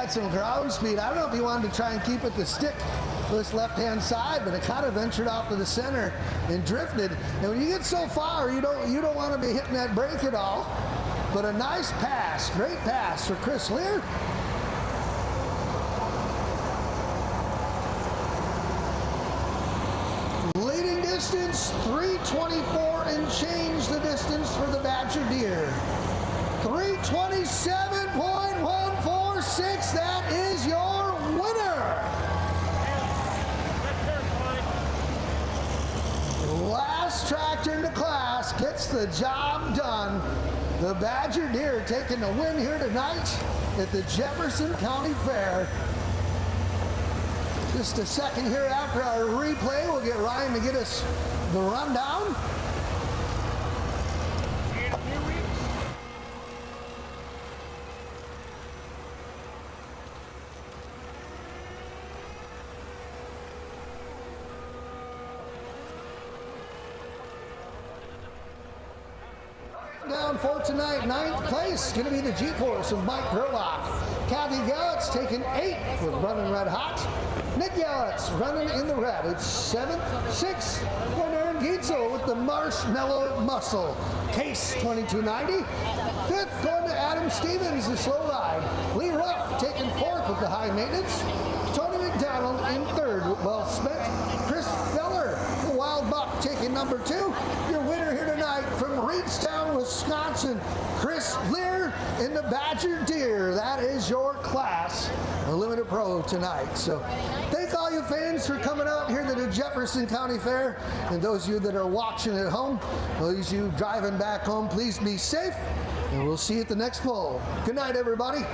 S1: Some ground speed. I don't know if he wanted to try and keep it the stick to this left-hand side, but it kind of ventured off to the center and drifted. And when you get so far, you don't want to be hitting that brake at all. but a nice pass, great pass for Chris Lear. Leading distance, 3:24 and change the distance for the Badger Deer. 3:27.146, that is your winner. Last tractor in the class gets the job done. The Badger Deer taking the win here tonight at the Jefferson County Fair. Just a second here after our replay, we'll get Ryan to get us the rundown. Down for tonight, 9th place, going to be the G-Force of Mike Gerlach. Kathy Gallett's taking 8th with Running Red Hot. Nick Gallett's running in the red. It's 7th, 6th for Aaron Gietzel with the Marshmallow Muscle. Case 2290. 5th going to Adam Stevens, the slow ride. Lee Ruff taking 4th with the high maintenance. Tony McDonald in 3rd with well spent. Chris Feller, the Wild Buck, taking number 2. Your winner here tonight from Reedstown, Wisconsin, Chris Lear in the Badger Deer. That is your class, a Limited Pro tonight. So thank all you fans for coming out here to the Jefferson County Fair. And those of you that are watching at home, those of you driving back home, please be safe. And we'll see you at the next poll. Good night, everybody.